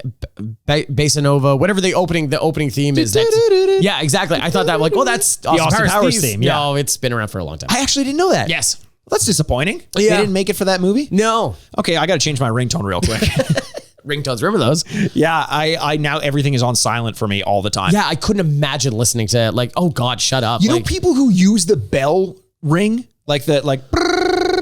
Bass Nova, whatever the opening theme is. Yeah, exactly. I thought that that's the Austin Powers theme. Yeah. No, it's been around for a long time. I actually didn't know that. Yes. Well, that's disappointing. Yeah. They didn't make it for that movie? No. Okay, I got to change my ringtone real quick. Ringtones, remember those? Yeah, I now everything is on silent for me all the time. Yeah, I couldn't imagine listening to like, oh God, shut up. You know people who use the bell ring?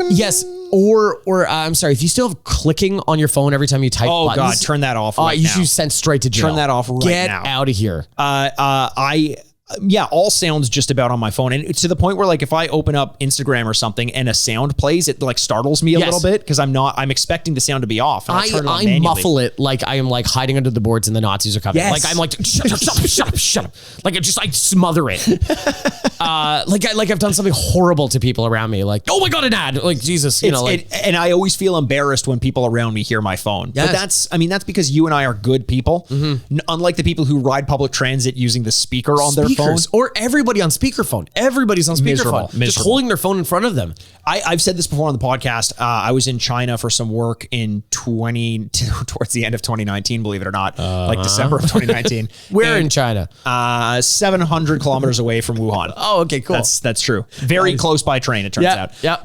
Yes. Or I'm sorry, if you still have clicking on your phone every time you type buttons. God, turn that off right now. You should be sent straight to jail. Turn that off right now. Get out of here. All sounds just about on my phone. And to the point where like if I open up Instagram or something and a sound plays, it like startles me a little bit because I'm expecting the sound to be off. And I muffle it like I am like hiding under the boards and the Nazis are coming. Yes. Like I'm like, shut up. Like I smother it. Like I've done something horrible to people around me. Like, oh my God, an ad. Like Jesus, and I always feel embarrassed when people around me hear my phone. Yes. But that's because you and I are good people. Mm-hmm. Unlike the people who ride public transit using the speaker on their speakers or everybody on speakerphone. Everybody's on speakerphone. Just holding their phone in front of them. I've said this before on the podcast. I was in China for some work in towards the end of 2019, believe it or not, like December of 2019. Where in China? 700 kilometers away from Wuhan. Oh, okay, cool. That's true. Very close by train, it turns out. Yeah.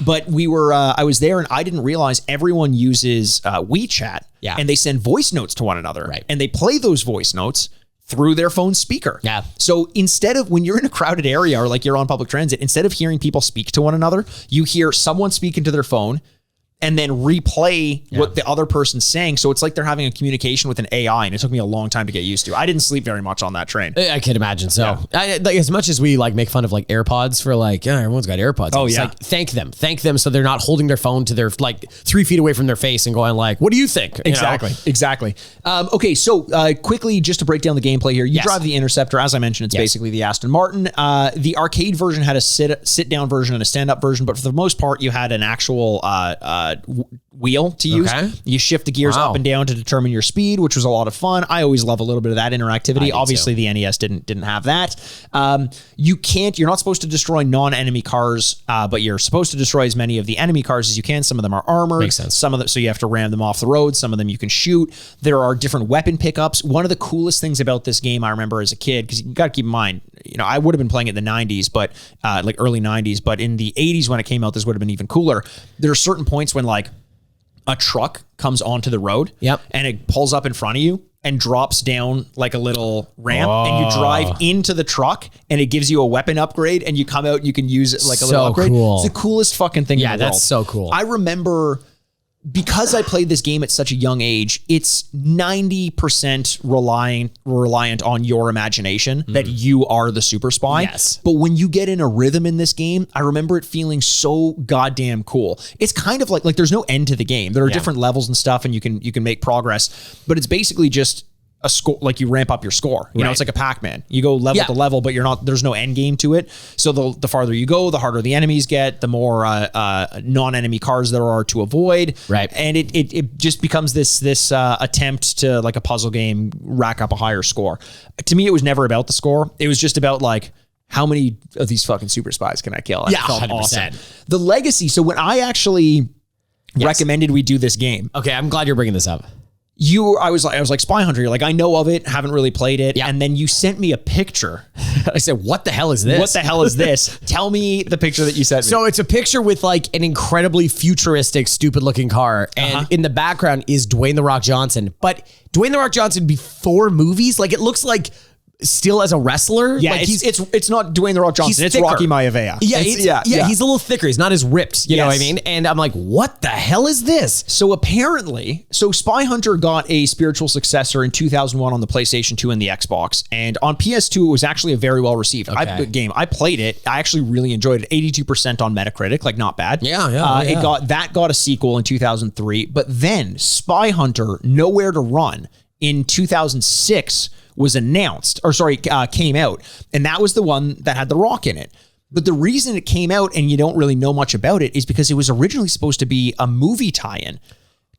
But I was there and I didn't realize everyone uses WeChat. Yeah. And they send voice notes to one another. Right. And they play those voice notes through their phone speaker. Yeah. So instead of when you're in a crowded area or like you're on public transit, instead of hearing people speak to one another, you hear someone speak into their phone and then replay what the other person's saying. So it's like they're having a communication with an AI, and it took me a long time to get used to. I didn't sleep very much on that train. I can imagine. So like, as much as we like make fun of like AirPods for like, everyone's got AirPods. Oh, it's like, thank them. So they're not holding their phone to their like 3 feet away from their face and going like, what do you think? Exactly. Okay. So quickly, just to break down the gameplay here, you drive the Interceptor. As I mentioned, it's basically the Aston Martin. The arcade version had a sit down version and a stand up version, but for the most part, you had an actual wheel to use. You shift the gears up and down to determine your speed, which was a lot of fun. I always love a little bit of that interactivity. Obviously, the NES didn't have that. You're not supposed to destroy non-enemy cars, but you're supposed to destroy as many of the enemy cars as you can. Some of them are armored. Makes sense. Some of them, so you have to ram them off the road. Some of them you can shoot. There are different weapon pickups. One of the coolest things about this game I remember as a kid, because you got to keep in mind, I would have been playing it in the 90s, but like early 90s, but in the 80s when it came out, this would have been even cooler. There are certain points when like a truck comes onto the road and it pulls up in front of you and drops down like a little ramp and you drive into the truck and it gives you a weapon upgrade and you come out, you can use it like a little upgrade. Cool. It's the coolest fucking thing in the world. That's so cool. I remember, because I played this game at such a young age, it's 90% reliant on your imagination that you are the super spy. Yes. But when you get in a rhythm in this game, I remember it feeling so goddamn cool. It's kind of like there's no end to the game. There are different levels and stuff and you can make progress, but it's basically just a score, like you ramp up your score. You know, it's like a Pac-Man. You go level to level, but there's no end game to it. So the farther you go, the harder the enemies get, the more non-enemy cars there are to avoid. Right. And it just becomes this attempt to, like a puzzle game, rack up a higher score. To me, it was never about the score. It was just about like, how many of these fucking super spies can I kill? And it felt 100%. awesome. The legacy. So when I actually recommended we do this game. Okay, I'm glad you're bringing this up. I was like Spyhunter. You're like, I know of it, haven't really played it. And then you sent me a picture. I said, what the hell is this? What the hell is this? Tell me the picture that you sent me. So it's a picture with like an incredibly futuristic, stupid looking car. And in the background is Dwayne The Rock Johnson. But Dwayne The Rock Johnson before movies, like it looks like still as a wrestler. Yeah, like it's not Dwayne The Rock Johnson. It's thicker. Rocky Maivia. Yeah, he's a little thicker. He's not as ripped. You know what I mean? And I'm like, what the hell is this? So apparently, Spyhunter got a spiritual successor in 2001 on the PlayStation 2 and the Xbox. And on PS2, it was actually a very well received game. I played it. I actually really enjoyed it. 82% on Metacritic, like not bad. It got a sequel in 2003. But then Spyhunter Nowhere to Run in 2006 was announced, came out. And that was the one that had The Rock in it. But the reason it came out and you don't really know much about it is because it was originally supposed to be a movie tie-in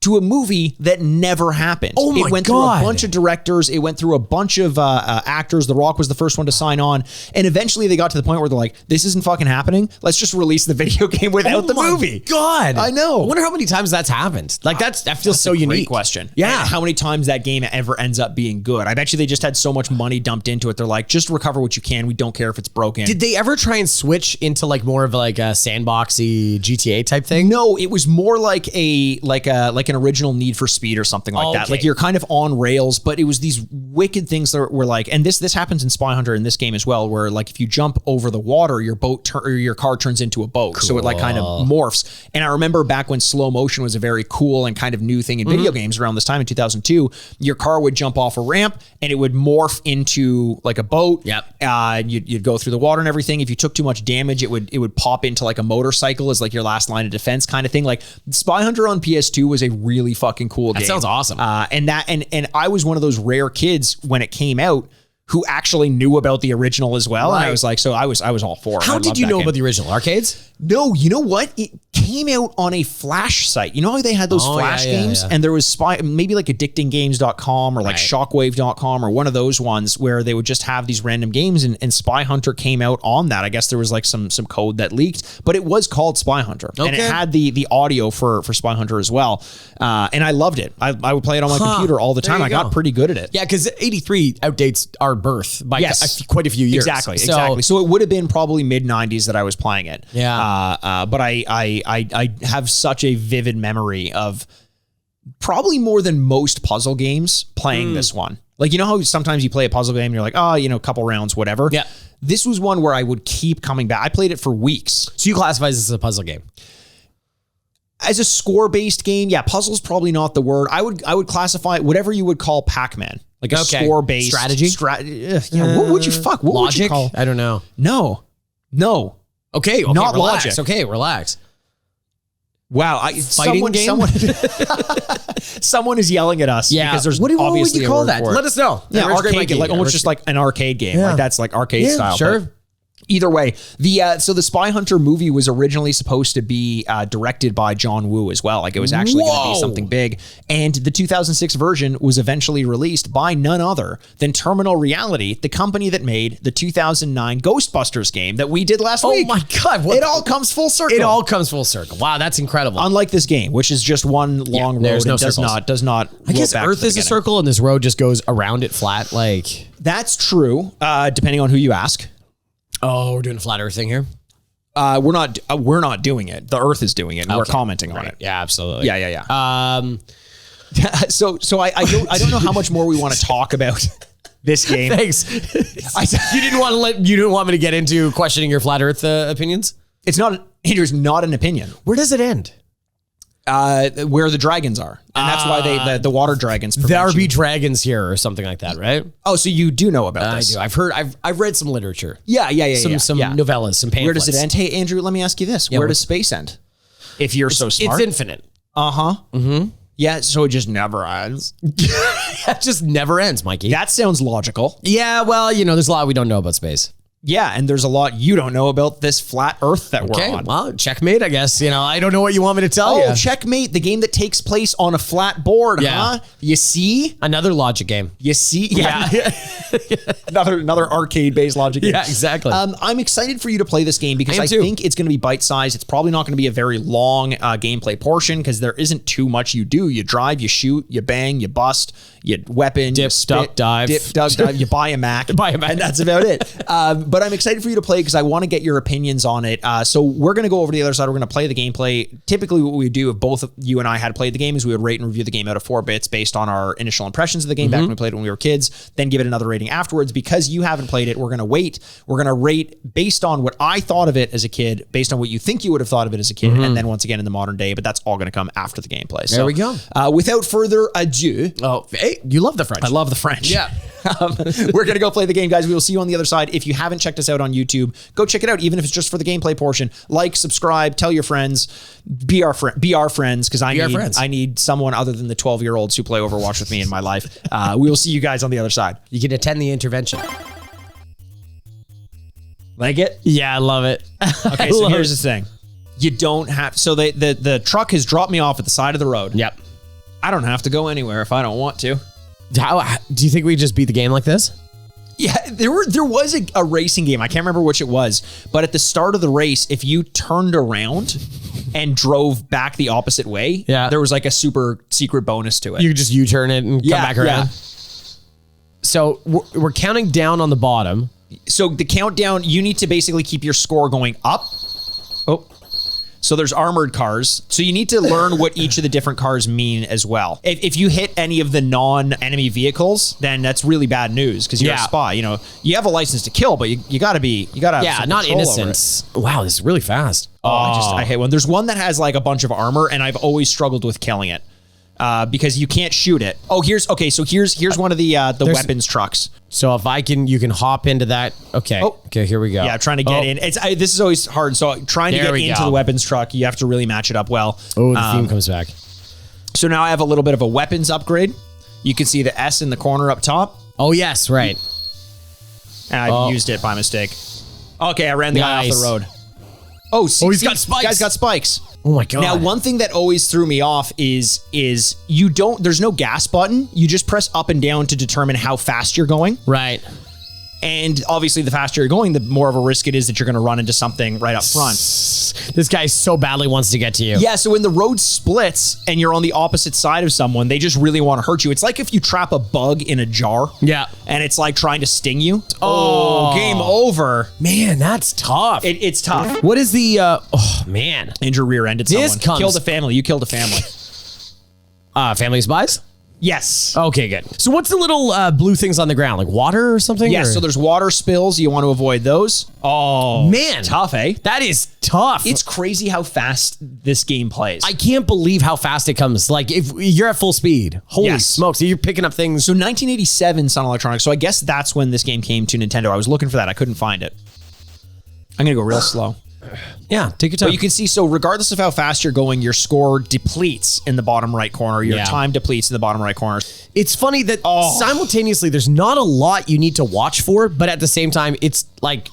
to a movie that never happened. Oh my God. It went through a bunch of directors. It went through a bunch of actors. The Rock was the first one to sign on. And eventually they got to the point where they're like, this isn't fucking happening. Let's just release the video game without the movie. God. I know. I wonder how many times that's happened. Like that feels so unique. Great question. Yeah. And how many times that game ever ends up being good. I bet you they just had so much money dumped into it. They're like, just recover what you can. We don't care if it's broken. Did they ever try and switch into like more of like a sandboxy GTA type thing? No, it was more like an original Need for Speed or something like that. Like you're kind of on rails, but it was these wicked things that were like, and this happens in Spyhunter in this game as well, where like if you jump over the water, your your car turns into a boat. Cool. So it like kind of morphs. And I remember back when slow motion was a very cool and kind of new thing in video games around this time in 2002, your car would jump off a ramp and it would morph into like a boat. Yep. You'd go through the water and everything. If you took too much damage, it would pop into like a motorcycle as like your last line of defense kind of thing. Like Spyhunter on PS2 was a really fucking cool game. That sounds awesome. And I was one of those rare kids when it came out who actually knew about the original as well. Right. And I was like, so I was all for it. How did you know about the original? Arcades? No, you know what? It came out on a Flash site. You know how they had those Flash games? And there was maybe like addictinggames.com or like shockwave.com or one of those ones where they would just have these random games, and Spyhunter came out on that. I guess there was like some code that leaked, but it was called Spyhunter. Okay. And it had the audio for Spyhunter as well. And I loved it. I would play it on my computer all the time. I got pretty good at it. Yeah, because 83 outdates our birth by quite a few years. Exactly. So it would have been probably mid-90s that I was playing it. Yeah. But I have such a vivid memory of probably more than most puzzle games playing this one. Like, you know how sometimes you play a puzzle game and you're like, oh, you know, a couple rounds, whatever. Yeah. This was one where I would keep coming back. I played it for weeks. So you classify this as a puzzle game? As a score-based game, yeah, puzzle's probably not the word. I would classify it whatever you would call Pac-Man. Like a score-based strategy. What would you fuck? What logic? Would you call? I don't know. No. Okay, not relax. logic. Okay, relax. Wow, Fighting game? Someone is yelling at us because there's what obviously would you call that? Let us know. Yeah, arcade game, like almost just like an arcade game. Like that's like arcade style. Sure. But either way, so the Spyhunter movie was originally supposed to be directed by John Woo as well. Like it was actually going to be something big. And the 2006 version was eventually released by none other than Terminal Reality, the company that made the 2009 Ghostbusters game that we did last week. Oh my God. It all comes full circle. It all comes full circle. Wow, that's incredible. Unlike this game, which is just one long road and does not. I guess Earth is a circle and this road just goes around it flat. Like that's true, depending on who you ask. Oh, we're doing a flat Earth thing here. We're not doing it. The Earth is doing it. And we're commenting on it. Yeah, absolutely. Yeah. So I don't know how much more we want to talk about this game. Thanks. You didn't want me to get into questioning your flat Earth opinions? It's not. Andrew's not an opinion. Where does it end? Where the dragons are, and that's why the water dragons. There be dragons here, or something like that, right? Oh, so you do know about this? I do. I've read some literature. Yeah. Some novellas, some pamphlets. Where does it end? Hey, Andrew, let me ask you this: where does space end? If you're so smart, it's infinite. Mm-hmm. Yeah, so it just never ends. It just never ends, Mikey. That sounds logical. Yeah, well, there's a lot we don't know about space. Yeah, and there's a lot you don't know about this flat Earth that we're on. Well, checkmate, I guess. I don't know what you want me to tell you. Oh, checkmate, the game that takes place on a flat board, huh? You see? Another logic game. You see? Yeah. another arcade-based logic game. Yeah, exactly. I'm excited for you to play this game because I think it's going to be bite-sized. It's probably not going to be a very long gameplay portion because there isn't too much you do. You drive, you shoot, you bang, you bust, you weapon, dip, you spit, duck, dive. Dip, duck, dive, you buy a Mac. And that's about it. But I'm excited for you to play because I want to get your opinions on it. So we're going to go over to the other side. We're going to play the gameplay. Typically what we would do if both you and I had played the game is we would rate and review the game out of 4 bits based on our initial impressions of the game back when we played it when we were kids, then give it another rating afterwards. Because you haven't played it, we're going to wait. We're going to rate based on what I thought of it as a kid, based on what you think you would have thought of it as a kid, and then once again in the modern day, but that's all going to come after the gameplay. There we go. Without further ado. Oh, hey, you love the French. I love the French. Yeah. We're going to go play the game, guys. We will see you on the other side. If you haven't checked us out on YouTube, go check it out, even if it's just for the gameplay portion. Like, subscribe, tell your friends, be our friends, because I need someone other than the 12-year-olds who play Overwatch with me in my life. We will see you guys on the other side. You can attend the intervention. Like it? Yeah, I love it. Okay, so here's the thing. You don't have... So the truck has dropped me off at the side of the road. Yep. I don't have to go anywhere if I don't want to. How do you think we just beat the game like this? Yeah, there was a racing game. I can't remember which it was, but at the start of the race, if you turned around and drove back the opposite way, there was like a super secret bonus to it. You could just U-turn it and come back around. Yeah. So we're counting down on the bottom. So the countdown, you need to basically keep your score going up. Oh. So there's armored cars. So you need to learn what each of the different cars mean as well. If you hit any of the non-enemy vehicles, then that's really bad news because you're a spy. You have a license to kill, but you gotta have some not control innocence. Wow, this is really fast. I hate one. There's one that has like a bunch of armor, and I've always struggled with killing it. Because you can't shoot it. Oh, here's one of the weapons trucks. So if you can hop into that. Okay. Oh. Okay, here we go. Yeah, trying to get in. This is always hard. So trying to get into the weapons truck, you have to really match it up well. Oh, the theme comes back. So now I have a little bit of a weapons upgrade. You can see the S in the corner up top. Oh, yes, right. And I used it by mistake. Okay, I ran the guy off the road. Oh, see, he's got spikes. Guy's got spikes. Oh my God. Now, one thing that always threw me off is you don't, there's no gas button. You just press up and down to determine how fast you're going. Right. And obviously, the faster you're going, the more of a risk it is that you're going to run into something right up front. This guy so badly wants to get to you. Yeah, so when the road splits and you're on the opposite side of someone, they just really want to hurt you. It's like if you trap a bug in a jar. Yeah. And it's like trying to sting you. Oh, game over. Man, that's tough. It's tough. What is the, oh, man. Andrew rear-ended someone. Killed a family. You killed a family. Family Spies? Yes. Okay, good. So what's the little blue things on the ground? Like water or something? Yes, so there's water spills. You want to avoid those. Oh, man. Tough, eh? That is tough. It's crazy how fast this game plays. I can't believe how fast it comes. Like, if you're at full speed. Holy smokes. So you're picking up things. So 1987, Sun Electronics. So I guess that's when this game came to Nintendo. I was looking for that. I couldn't find it. I'm going to go real slow. Yeah, take your time. But you can see, so regardless of how fast you're going, your score depletes in the bottom right corner. Your time depletes in the bottom right corner. It's funny that simultaneously, there's not a lot you need to watch for, but at the same time, it's like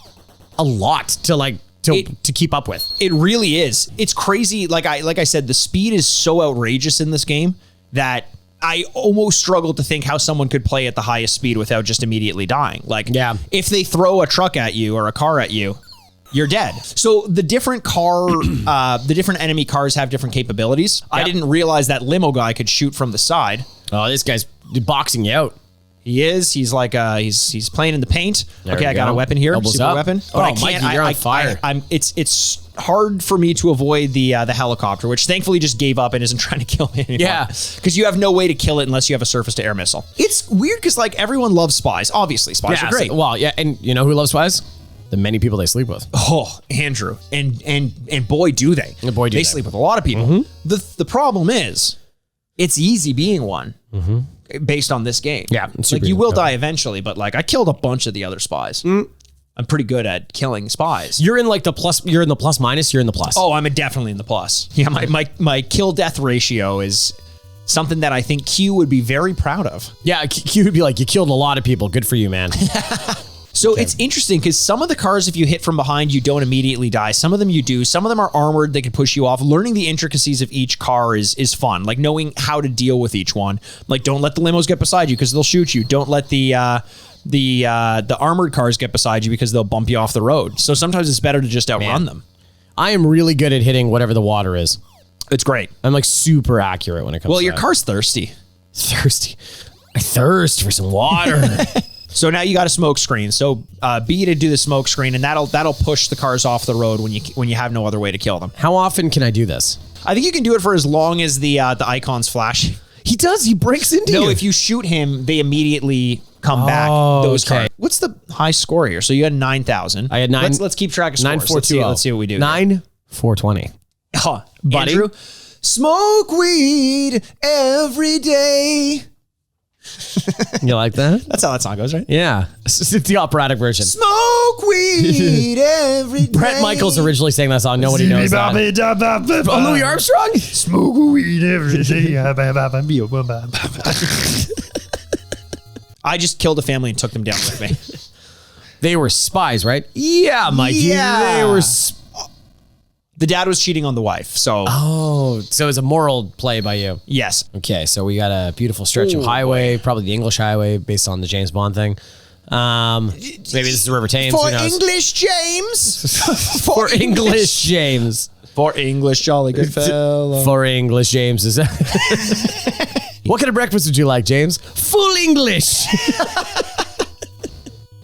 a lot to keep up with. It really is. It's crazy. Like I said, the speed is so outrageous in this game that I almost struggled to think how someone could play at the highest speed without just immediately dying. Like, if they throw a truck at you or a car at you, you're dead. So the different the different enemy cars have different capabilities. Yep. I didn't realize that limo guy could shoot from the side. Oh, this guy's boxing you out. He is. He's like he's playing in the paint. Okay, I got a weapon here. Elbows super up. weapon. Oh, Mikey, you're on fire. It's hard for me to avoid the helicopter, which thankfully just gave up and isn't trying to kill me anymore. Yeah, because you have no way to kill it unless you have a surface to air missile. It's weird because like everyone loves spies. Obviously, spies are great. So, well, yeah, and you know who loves spies? The many people they sleep with. Oh, Andrew. And boy, do they. Boy, do they sleep with a lot of people. The problem is, it's easy being one based on this game. Yeah. Like you will die eventually, but like I killed a bunch of the other spies. I'm pretty good at killing spies. You're in like the plus, you're in the plus minus, you're in the plus. Oh, I'm definitely in the plus. Yeah, my kill death ratio is something that I think Q would be very proud of. Yeah, Q would be like, you killed a lot of people. Good for you, man. So it's interesting because some of the cars, if you hit from behind, you don't immediately die. Some of them you do. Some of them are armored. They can push you off. Learning the intricacies of each car is fun. Like knowing how to deal with each one. Like don't let the limos get beside you because they'll shoot you. Don't let the armored cars get beside you because they'll bump you off the road. So sometimes it's better to just outrun them. I am really good at hitting whatever the water is. It's great. I'm like super accurate when it comes to Well, your that. car's thirsty. Thirsty. I thirst for some water. So now you got a smoke screen. So B to do the smoke screen, and that'll push the cars off the road when you have no other way to kill them. How often can I do this? I think you can do it for as long as the icons flash. He does. He breaks into you. No, if you shoot him, they immediately come back. Those cars. What's the high score here? So you had 9,000. I had 9. Let's keep track of scores. 9,420. Let's see what we do. 9,420. Huh, Buddy. Andrew, smoke weed every day. You like that? That's how that song goes, right? Yeah. It's the operatic version. Smoke weed every day. Brett Michaels originally sang that song. Nobody knows that. Louis Armstrong? Smoke weed every day. I just killed a family and took them down with me. They were spies, right? Yeah, Mikey. Yeah. They were The dad was cheating on the wife, so... Oh, so it's a moral play by you. Yes. Okay, so we got a beautiful stretch of highway, probably the English highway based on the James Bond thing. Maybe this is the River Thames. For English James. For English James. For English jolly good fellow. For English James. Is What kind of breakfast would you like, James? Full English.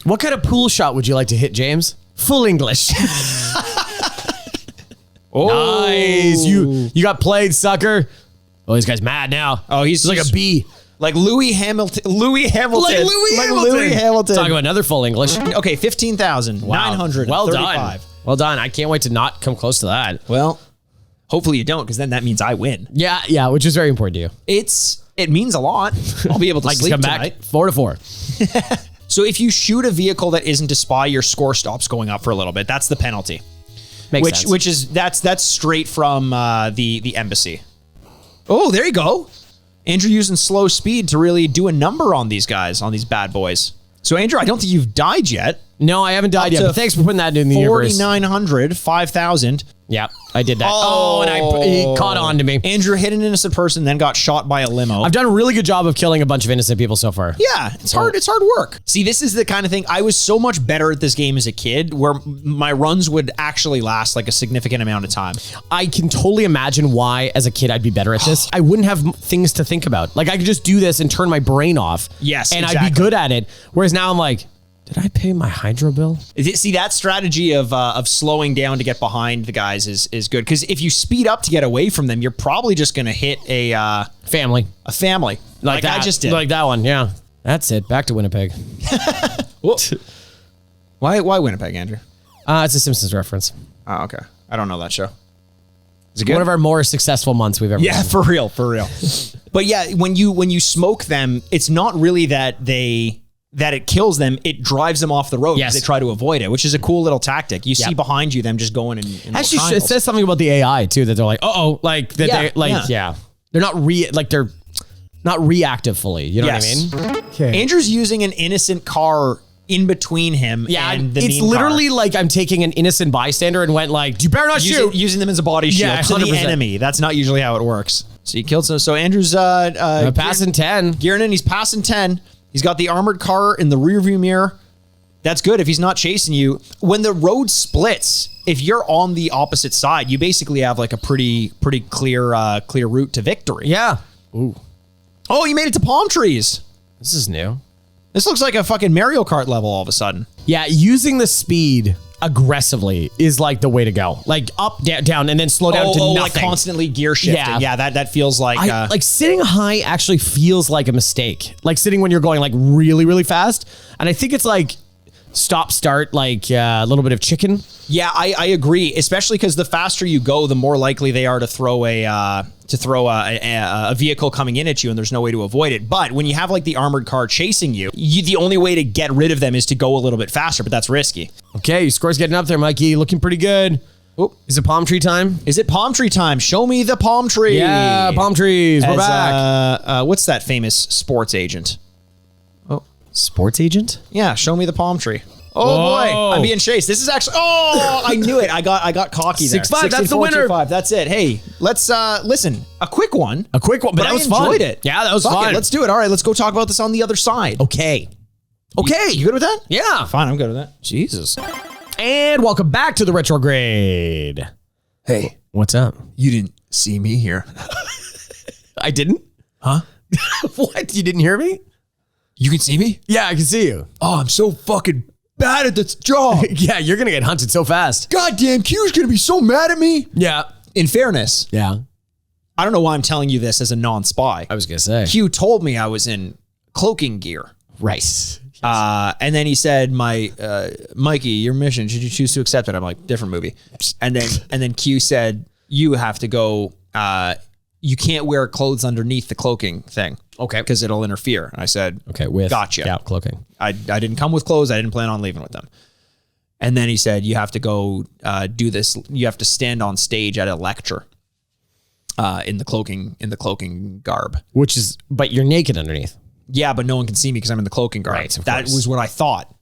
What kind of pool shot would you like to hit, James? Full English. Oh. Nice. You got played, sucker. Oh, this guy's mad now. Oh, he's like a bee. Like Louis Hamilton. Like Louis Hamilton. Talk about another full English. Okay, 15,935. Well done. Well done. I can't wait to not come close to that. Well, hopefully you don't, because then that means I win. Yeah, which is very important to you. It means a lot. I'll be able to sleep come tonight. back 4-4. So if you shoot a vehicle that isn't a spy, your score stops going up for a little bit. That's the penalty. Makes sense. Which is that's straight from the embassy. Oh, there you go. Andrew using slow speed to really do a number on these guys, on these bad boys. So, Andrew, I don't think you've died yet. No, I haven't died yet, but thanks for putting that in the universe. 4,900, 5,000. Yeah, I did that. And he caught on to me. Andrew hit an innocent person, then got shot by a limo. I've done a really good job of killing a bunch of innocent people so far. Yeah, it's hard. It's hard work. See, this is the kind of thing. I was so much better at this game as a kid where my runs would actually last like a significant amount of time. I can totally imagine why, as a kid, I'd be better at this. I wouldn't have things to think about. Like, I could just do this and turn my brain off. Yes, and exactly. I'd be good at it. Whereas now I'm like, did I pay my hydro bill? See, that strategy of slowing down to get behind the guys is good, because if you speed up to get away from them, you're probably just going to hit a family, like that. I just did, like that one. Yeah, that's it. Back to Winnipeg. Why Winnipeg, Andrew? It's a Simpsons reference. Oh, okay. I don't know that show. Is it good? One of our more successful months we've ever. Yeah, done. for real. But yeah, when you smoke them, it's not really that it kills them, it drives them off the road because they try to avoid it, which is a cool little tactic. You see behind you them just going in Actually, it says something about the AI too, that they're like, like that they're not reactive fully. You know what I mean? Okay. Andrew's using an innocent car in between him and the it's literally like I'm taking an innocent bystander and went like, you better not shoot. Using them as a body shield to the enemy. That's not usually how it works. So you killed some. So Andrew's passing 10. Gearing in, he's passing 10. He's got the armored car in the rearview mirror. That's good if he's not chasing you. When the road splits, if you're on the opposite side, you basically have like a pretty clear route to victory. Yeah. Ooh. Oh, you made it to palm trees. This is new. This looks like a fucking Mario Kart level all of a sudden. Yeah, using the speed aggressively is like the way to go. Like up, down, and then slow down to nothing. Like constantly gear shifting. Yeah, that feels like... like sitting high actually feels like a mistake. Like sitting when you're going like really, really fast. And I think it's like stop, start, like a little bit of chicken. Yeah, I agree. Especially because the faster you go, the more likely they are to throw a vehicle coming in at you, and there's no way to avoid it. But when you have like the armored car chasing you, the only way to get rid of them is to go a little bit faster, but that's risky. Okay, your score's getting up there, Mikey. Looking pretty good. Oh, is it palm tree time? Is it palm tree time? Show me the palm tree. Yeah, palm trees. We're back. What's that famous sports agent? Oh, sports agent? Yeah, show me the palm tree. Oh boy, I'm being chased. This is actually, I knew it. I got cocky there. 6-5, that's the winner. 6-4, 2-5. That's it. Hey, let's listen. A quick one, but that was fun. I enjoyed it. Yeah, that was fun. Let's do it. All right, let's go talk about this on the other side. Okay. You good with that? Yeah. Fine, I'm good with that. Jesus. And welcome back to the Retrograde. Hey, what's up? You didn't see me here. I didn't? Huh? What? You didn't hear me? You can see me? Yeah, I can see you. Oh, I'm so fucking bad at this job. Yeah, you're gonna get hunted so fast. Goddamn, Q's gonna be so mad at me. Yeah. In fairness, yeah. I don't know why I'm telling you this as a non-spy. I was gonna say. Q told me I was in cloaking gear. Right. And then he said, Mikey, your mission, should you choose to accept it? I'm like, different movie. And then Q said, you have to go, you can't wear clothes underneath the cloaking thing. Okay. Because it'll interfere. And I said, okay, with gotcha. Cloaking. I didn't come with clothes. I didn't plan on leaving with them. And then he said, you have to go do this. You have to stand on stage at a lecture in the cloaking garb. But you're naked underneath. Yeah, but no one can see me because I'm in the cloaking garb. Right, that was what I thought.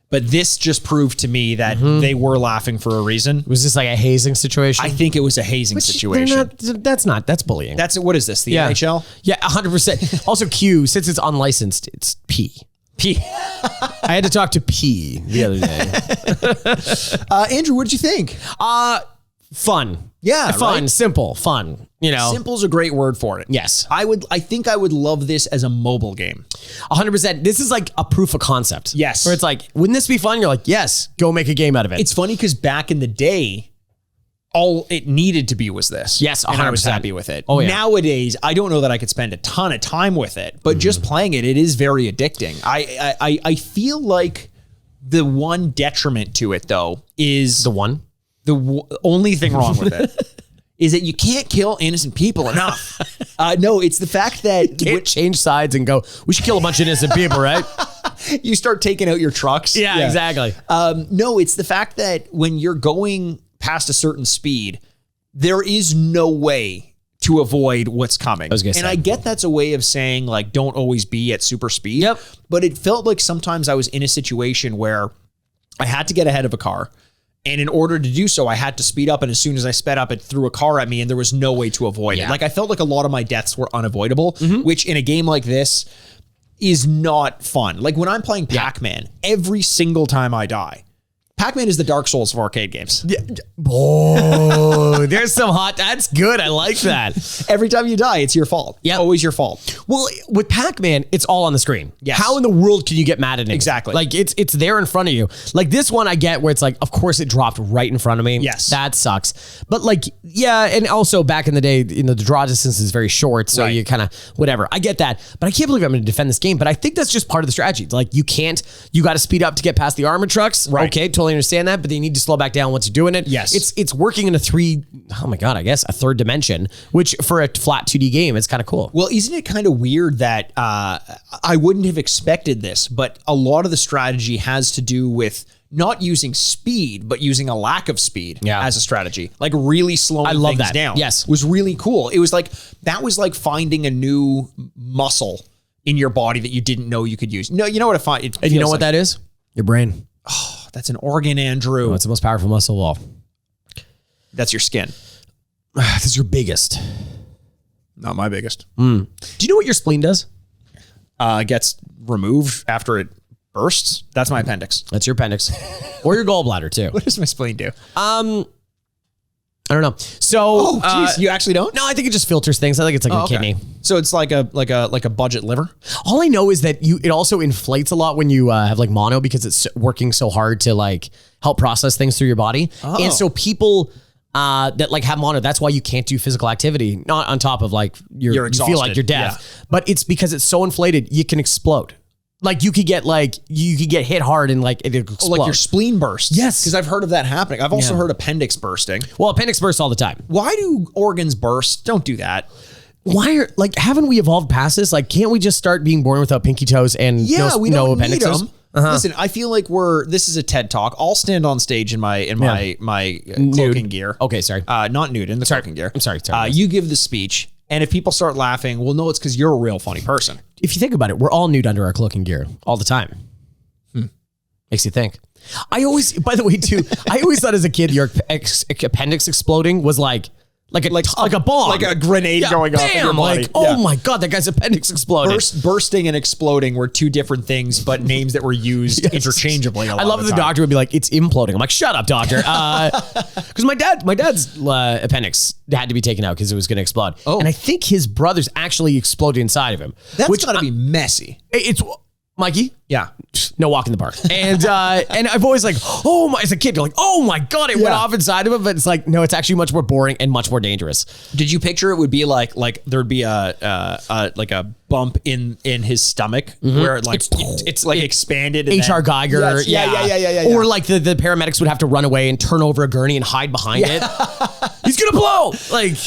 But this just proved to me that they were laughing for a reason. Was this like a hazing situation? I think it was a hazing situation. That's bullying. What is this, the NHL? Yeah, 100%. Also Q, since it's unlicensed, it's P. I had to talk to P the other day. Andrew, what did you think? Fun. Yeah, fun, right? Simple, fun. You know, simple's a great word for it. Yes, I think I would love this as a mobile game. 100%. This is like a proof of concept. Yes, where it's like, wouldn't this be fun? You're like, yes, go make a game out of it. It's funny because back in the day, all it needed to be was this. Yes, 100%. And I was happy with it. Oh yeah. Nowadays, I don't know that I could spend a ton of time with it, but just playing it is very addicting. I feel like the one detriment to it though is the only thing wrong with it is that you can't kill innocent people enough. No, it's the fact that... You can't change sides and go, we should kill a bunch of innocent people, right? You start taking out your trucks. Yeah, exactly. No, it's the fact that when you're going past a certain speed, there is no way to to avoid what's coming. And I get that's a way of saying like, don't always be at super speed. Yep. But it felt like sometimes I was in a situation where I had to get ahead of a car. And in order to do so, I had to speed up. And as soon as I sped up, it threw a car at me and there was no way to avoid it. Like I felt like a lot of my deaths were unavoidable, which in a game like this is not fun. Like when I'm playing Pac-Man, every single time I die, Pac-Man is the Dark Souls of arcade games. Yeah. Oh, there's some hot. That's good. I like that. Every time you die, it's your fault. Yeah, always your fault. Well, with Pac-Man, it's all on the screen. Yes. How in the world can you get mad at it? Exactly. Like it's there in front of you. Like this one, I get where it's like, of course, it dropped right in front of me. Yes, that sucks. But like, yeah, and also back in the day, the draw distance is very short, so you kind of whatever. I get that, but I can't believe I'm going to defend this game. But I think that's just part of the strategy. Like you got to speed up to get past the armored trucks. Right. Okay, totally understand that, but then you need to slow back down once you're doing it. Yes. It's working in a third dimension, which for a flat 2D game, it's kind of cool. Well, isn't it kind of weird that I wouldn't have expected this, but a lot of the strategy has to do with not using speed, but using a lack of speed as a strategy. Like really slowing things down. Yes. Was really cool. It was like, that was like finding a new muscle in your body that you didn't know you could use. No, you know what I find? And you know what that is? Your brain. Oh, that's an organ, Andrew. Oh, it's the most powerful muscle of all. That's your skin. This is your biggest. Not my biggest. Do you know what your spleen does? Gets removed after it bursts. That's my appendix. That's your appendix. Or your gallbladder too. What does my spleen do? I don't know. So, you actually don't? No, I think it just filters things. I think it's like a kidney. So it's like a budget liver. All I know is that it also inflates a lot when you have like mono because it's working so hard to like help process things through your body. And so people that like have mono, that's why you can't do physical activity. Not on top of like you feel like you're deaf, but it's because it's so inflated you can explode. Like you could get hit hard and like it explode. Like your spleen bursts. Yes. Because I've heard of that happening. I've also heard appendix bursting. Well, appendix bursts all the time. Why do organs burst? Don't do that. Haven't we evolved past this? Like, can't we just start being born without pinky toes and no appendixes? Listen, I feel like this is a TED Talk. I'll stand on stage in my cloaking gear. Okay, sorry. Not nude, in the cloaking gear. I'm sorry. You give the speech. And if people start laughing, well, no, it's because you're a real funny person. If you think about it, we're all nude under our cloaking gear all the time. Makes you think. By the way, too, I always thought as a kid, your appendix exploding was like a bomb. Like a grenade going off in your body. Like, oh my God, that guy's appendix exploded. Bursting and exploding were two different things, but names that were used interchangeably a lot I love of the doctor would be like, it's imploding. I'm like, shut up, doctor. Because my dad's appendix had to be taken out because it was going to explode. Oh. And I think his brother's actually exploded inside of him. That's got to be messy. It's... Mikey? Yeah. No walk in the park. And I've always like, as a kid, you're like, oh my God, it went off inside of him. But it's like, no, it's actually much more boring and much more dangerous. Did you picture it would be like there'd be a bump in his stomach where it's like expanded. And H.R. Geiger. Yes. Yeah. Or like the paramedics would have to run away and turn over a gurney and hide behind it. He's going to blow.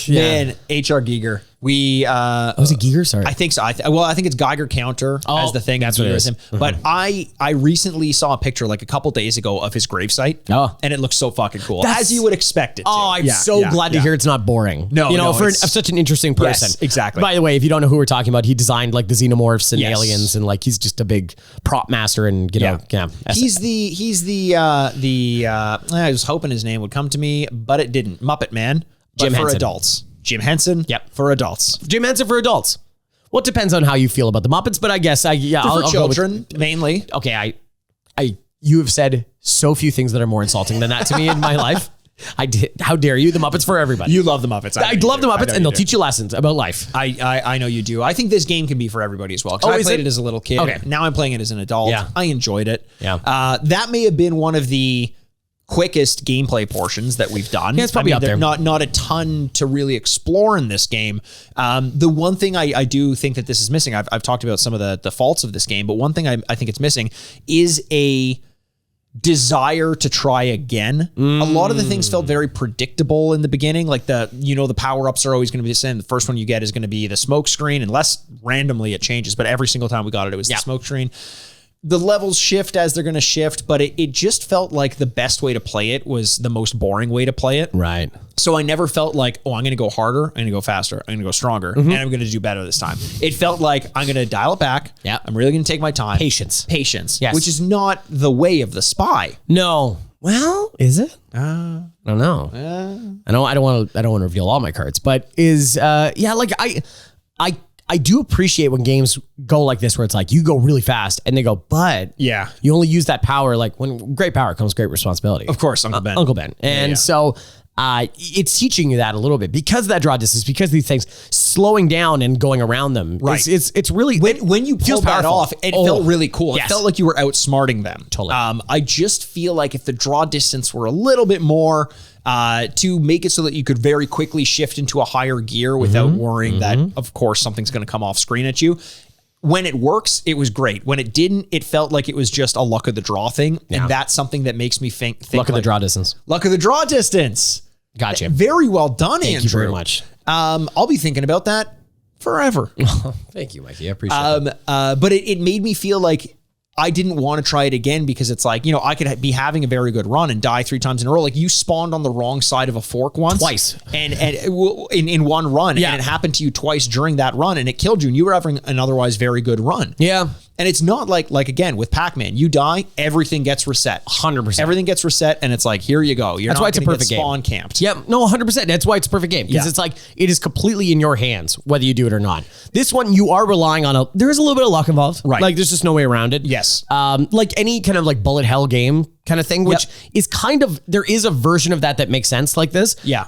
Man, H.R. Geiger. Was it Geiger? Sorry. I think so. I think it's Geiger counter as the thing. That's what it is. Him. But I recently saw a picture like a couple days ago of his gravesite. Oh. And it looks so fucking cool. As you would expect it to. Oh, I'm so glad to hear it's not boring. No, for such an interesting person. Yes, exactly. By the way, if you don't know who we're talking about, he designed like the xenomorphs and aliens and like he's just a big prop master and He's the I was hoping his name would come to me, but it didn't. Muppet Man. Jim for Henson. Adults. Jim Henson. Yep. For adults. Jim Henson for adults. Well, it depends on how you feel about the Muppets, but I guess I'll for children mainly. Okay, you have said so few things that are more insulting than that to me in my life. I did. How dare you? The Muppets for everybody. You love the Muppets. I love the Muppets, and they'll teach you lessons about life. I know you do. I think this game can be for everybody as well. Because I played it as a little kid. Okay. Now I'm playing it as an adult. Yeah. I enjoyed it. Yeah. That may have been one of the quickest gameplay portions that we've done. Yeah, it's probably out there. Not a ton to really explore in this game. The one thing I do think that this is missing, I've talked about some of the faults of this game, but one thing I think it's missing is a desire to try again. A lot of the things felt very predictable in the beginning. Like the power-ups are always going to be the same. The first one you get is going to be the smoke screen, unless randomly it changes, but every single time we got it was the smoke screen. the levels shift as they're going to shift, but it just felt like the best way to play it was the most boring way to play it. Right. So I never felt like, oh, I'm going to go harder, I'm going to go faster, I'm going to go stronger, and I'm going to do better this time. It felt like I'm going to dial it back. Yeah. I'm really going to take my time. Patience. Yes. Which is not the way of the Spy. No. Well, is it? I don't know. I don't want to reveal all my cards, but like I do appreciate when games go like this, where it's like you go really fast and they go, but Yeah. you only use that power. Like when great power comes great responsibility. Of course, Uncle Ben. Uncle Ben. And so it's teaching you that a little bit because of that draw distance, because of these things, slowing down and going around them. Right. It's really, when you pulled that off, it felt really cool. Yes. It felt like you were outsmarting them. Totally. I just feel like if the draw distance were a little bit more to make it so that you could very quickly shift into a higher gear without worrying that, of course, something's going to come off screen at you. When it works, it was great. When it didn't, it felt like it was just a luck of the draw thing. Yeah. And that's something that makes me think luck of the draw distance. Luck of the draw distance. Gotcha. Very well done, Andrew. Thank you very much. I'll be thinking about that forever. Thank you, Mikey. I appreciate it. But it made me feel like I didn't want to try it again because it's like, I could be having a very good run and die 3 times in a row. Like you spawned on the wrong side of a fork once. Twice. And in one run. Yeah. And it happened to you twice during that run and it killed you and you were having an otherwise very good run. Yeah. And it's not like again, with Pac-Man, you die, everything gets reset. 100%. Everything gets reset and it's like, here you go. That's why it's a perfect game. Spawn camped. Yep. No, 100%. That's why it's a perfect game. Because it's like, it is completely in your hands, whether you do it or not. This one, you are relying on there is a little bit of luck involved. Right. Like there's just no way around it. Yes. Like any kind of like bullet hell game kind of thing, which is kind of, there is a version of that makes sense like this. Yeah.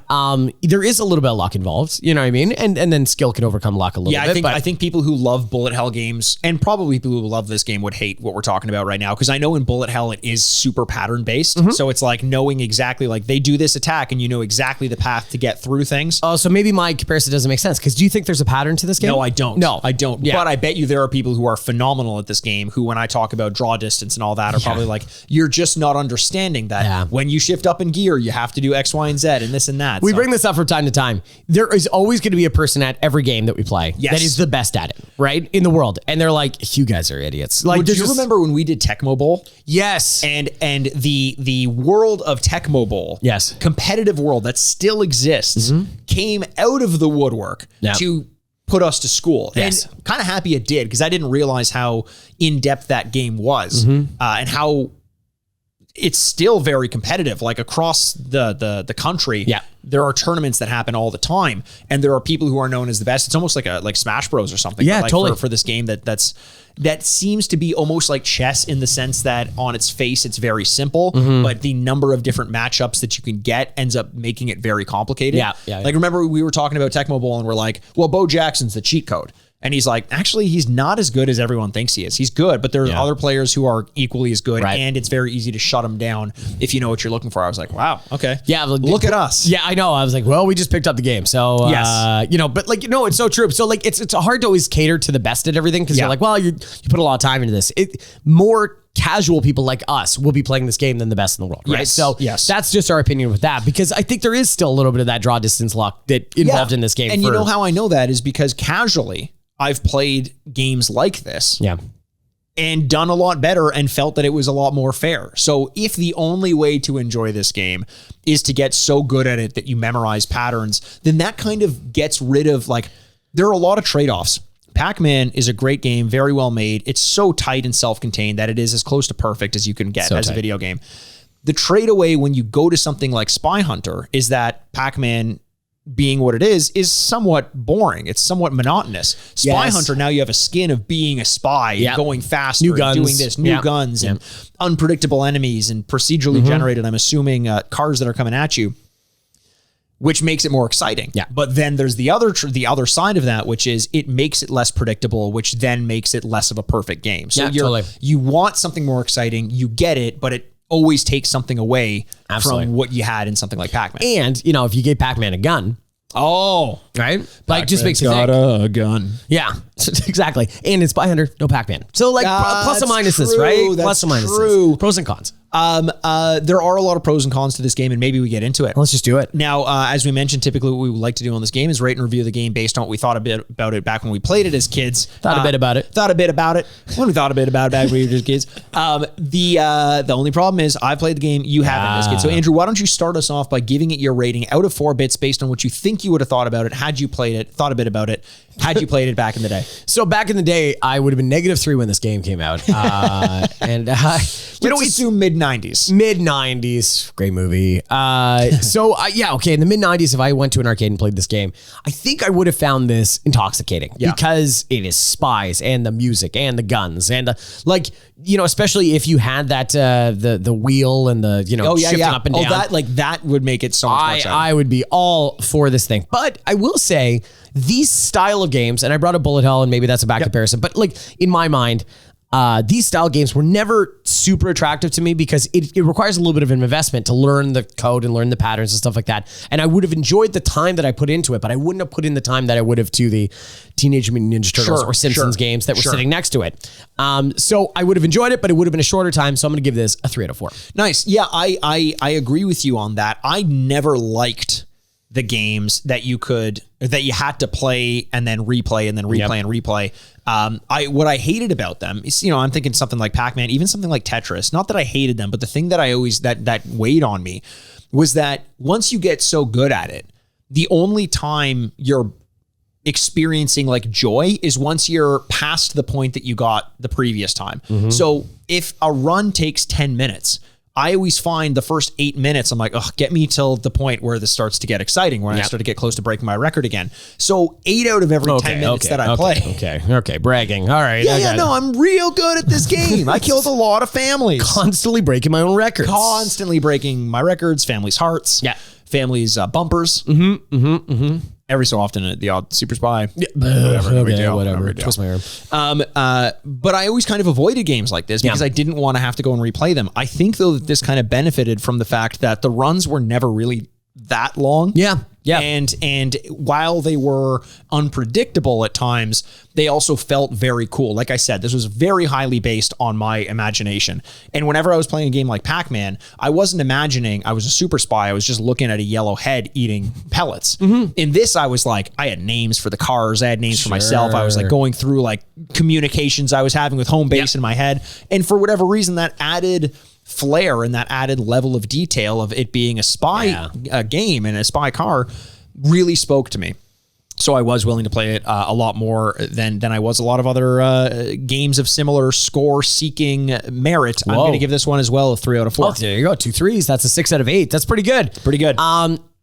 There is a little bit of luck involved, you know what I mean? And then skill can overcome luck a little bit. I think people who love bullet hell games and probably people who love this game would hate what we're talking about right now. Cause I know in bullet hell, it is super pattern based. So it's like knowing exactly like they do this attack and you know exactly the path to get through things. Oh, so maybe my comparison doesn't make sense. Cause do you think there's a pattern to this game? No, I don't. No, I don't. Yeah. But I bet you there are people who are phenomenal at this game who, when I talk about draw distance and all that, are probably like, you're just not understanding that when you shift up in gear, you have to do X, Y, and Z and this and that. We bring this up from time to time. There is always going to be a person at every game that we play that is the best at it, right? In the world. And they're like, you guys are idiots. Like, do you remember when we did Tecmo Bowl? Yes. And the world of Tecmo Bowl, competitive world that still exists, came out of the woodwork to put us to school. Yes. And kind of happy it did because I didn't realize how in-depth that game was and how it's still very competitive. Like across the country, there are tournaments that happen all the time, and there are people who are known as the best. It's almost like Smash Bros or something. Yeah, like totally. For this game that seems to be almost like chess in the sense that on its face it's very simple, but the number of different matchups that you can get ends up making it very complicated. Yeah. Like remember we were talking about Tecmo Bowl and we're like, well, Bo Jackson's the cheat code. And he's like, actually, he's not as good as everyone thinks he is. He's good, but there's other players who are equally as good, and it's very easy to shut him down if you know what you're looking for. I was like, wow, okay. Yeah. Look at us. Yeah, I know. I was like, well, we just picked up the game. So, but like, it's so true. So like, it's hard to always cater to the best at everything because you're like, well, you put a lot of time into this. More casual people like us will be playing this game than the best in the world, right? Yes. So that's just our opinion with that, because I think there is still a little bit of that draw distance luck that involved in this game. And you know how I know that is because casually I've played games like this and done a lot better and felt that it was a lot more fair. So if the only way to enjoy this game is to get so good at it that you memorize patterns, then that kind of gets rid of there are a lot of trade-offs. Pac-Man is a great game, very well made. It's so tight and self-contained that it is as close to perfect as you can get as a video game. The trade away when you go to something like Spyhunter is that Pac-Man, being what it is somewhat boring. It's somewhat monotonous. Spyhunter, now you have a skin of being a spy and going faster, new guns, and doing this, new guns and unpredictable enemies and procedurally generated, I'm assuming, cars that are coming at you, which makes it more exciting. Yeah. But then there's the other side of that, which is it makes it less predictable, which then makes it less of a perfect game. So you want something more exciting, you get it, but it always takes something away from what you had in something like Pac-Man. And, if you gave Pac-Man a gun, Right? Like, just makes you got think. a gun. Yeah, exactly. And in Spyhunter, no Pac-Man. So like plus and minuses, true. right? That's Plus and minuses. true. Pros and cons. There are a lot of pros and cons to this game, and maybe we get into it. Let's just do it. Now, as we mentioned, typically what we would like to do on this game is rate and review the game based on what we thought a bit about it back when we played it as kids. Thought a bit about it. When we thought a bit about it back when we were just kids. The only problem is I played the game, you haven't as kids. So Andrew, why don't you start us off by giving it your rating out of 4 bits based on what you think you would have thought about it had you played it, thought a bit about it, had you played it back in the day. So back in the day, I would have been -3 when this game came out. And Let's assume mid-90s. Mid-90s, great movie. Okay, in the mid-90s, if I went to an arcade and played this game, I think I would have found this intoxicating because it is spies and the music and the guns and especially if you had that the wheel and the shifting up and down. That would make it so much more exciting. I would be all for this thing, but I will say these style of games, and I brought up Bullet Hell, and maybe that's a bad comparison, but like in my mind. These style games were never super attractive to me because it requires a little bit of an investment to learn the code and learn the patterns and stuff like that. And I would have enjoyed the time that I put into it, but I wouldn't have put in the time that I would have to the Teenage Mutant Ninja Turtles or Simpsons games that were sitting next to it. So I would have enjoyed it, but it would have been a shorter time. So I'm going to give this a 3 out of 4. Nice. Yeah, I agree with you on that. I never liked the games that you had to play and then replay and then replay and replay. What I hated about them is, I'm thinking something like Pac-Man, even something like Tetris. Not that I hated them, but the thing that I always that weighed on me was that once you get so good at it, the only time you're experiencing like joy is once you're past the point that you got the previous time. Mm-hmm. So if a run takes 10 minutes, I always find the first 8 minutes, I'm like, get me till the point where this starts to get exciting, when I start to get close to breaking my record again. So 8 out of every 10 minutes that I play. Okay, bragging. All right. I'm real good at this game. I killed a lot of families. Constantly breaking my own records. Constantly breaking my records, families' hearts, families' bumpers. Every so often, the odd super spy. Yeah. Whatever. Twist my arm. But I always kind of avoided games like this because I didn't want to have to go and replay them. I think, though, that this kind of benefited from the fact that the runs were never really that long. Yeah. And while they were unpredictable at times, they also felt very cool. Like I said, this was very highly based on my imagination. And whenever I was playing a game like Pac-Man, I wasn't imagining I was a super spy. I was just looking at a yellow head eating pellets. Mm-hmm. In this, I was like, I had names for the cars. I had names for myself. I was like going through like communications I was having with home base in my head. And for whatever reason, that added flair and that added level of detail of it being a spy game and a spy car really spoke to me. So I was willing to play it a lot more than I was a lot of other games of similar score-seeking merit. Whoa. I'm going to give this one as well a 3 out of 4. Oh, there you go. 2 3s. That's a 6 out of 8. That's pretty good. Pretty good.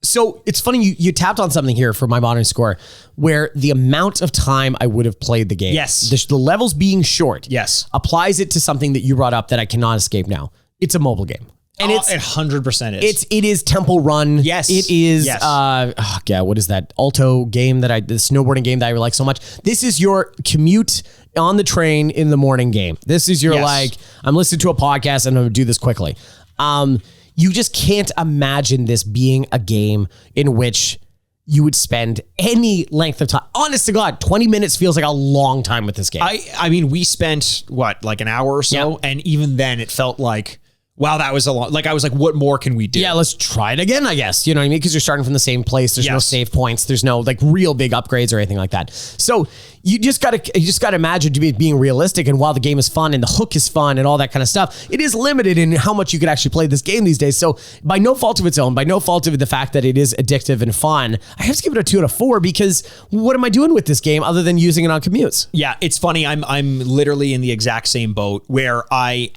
So it's funny, you tapped on something here for my modern score, where the amount of time I would have played the game. Yes. The levels being short. Yes. Applies it to something that you brought up that I cannot escape now. It's a mobile game. And it 100% is. It is Temple Run. Yes. It is, yes. What is that? Alto game the snowboarding game that I like so much. This is your commute on the train in the morning game. This is your I'm listening to a podcast and I'm going to do this quickly. You just can't imagine this being a game in which you would spend any length of time. Honest to God, 20 minutes feels like a long time with this game. I mean, we spent, like an hour or so? Yep. And even then it felt like, wow, that was a lot. Like, I was like, what more can we do? Yeah, let's try it again, I guess. You know what I mean? Because you're starting from the same place. There's no save points. There's no like real big upgrades or anything like that. So you just gotta imagine to be being realistic. And while the game is fun and the hook is fun and all that kind of stuff, it is limited in how much you could actually play this game these days. So by no fault of its own, by no fault of the fact that it is addictive and fun, I have to give it a 2 out of 4 because what am I doing with this game other than using it on commutes? Yeah, it's funny. I'm literally in the exact same boat where I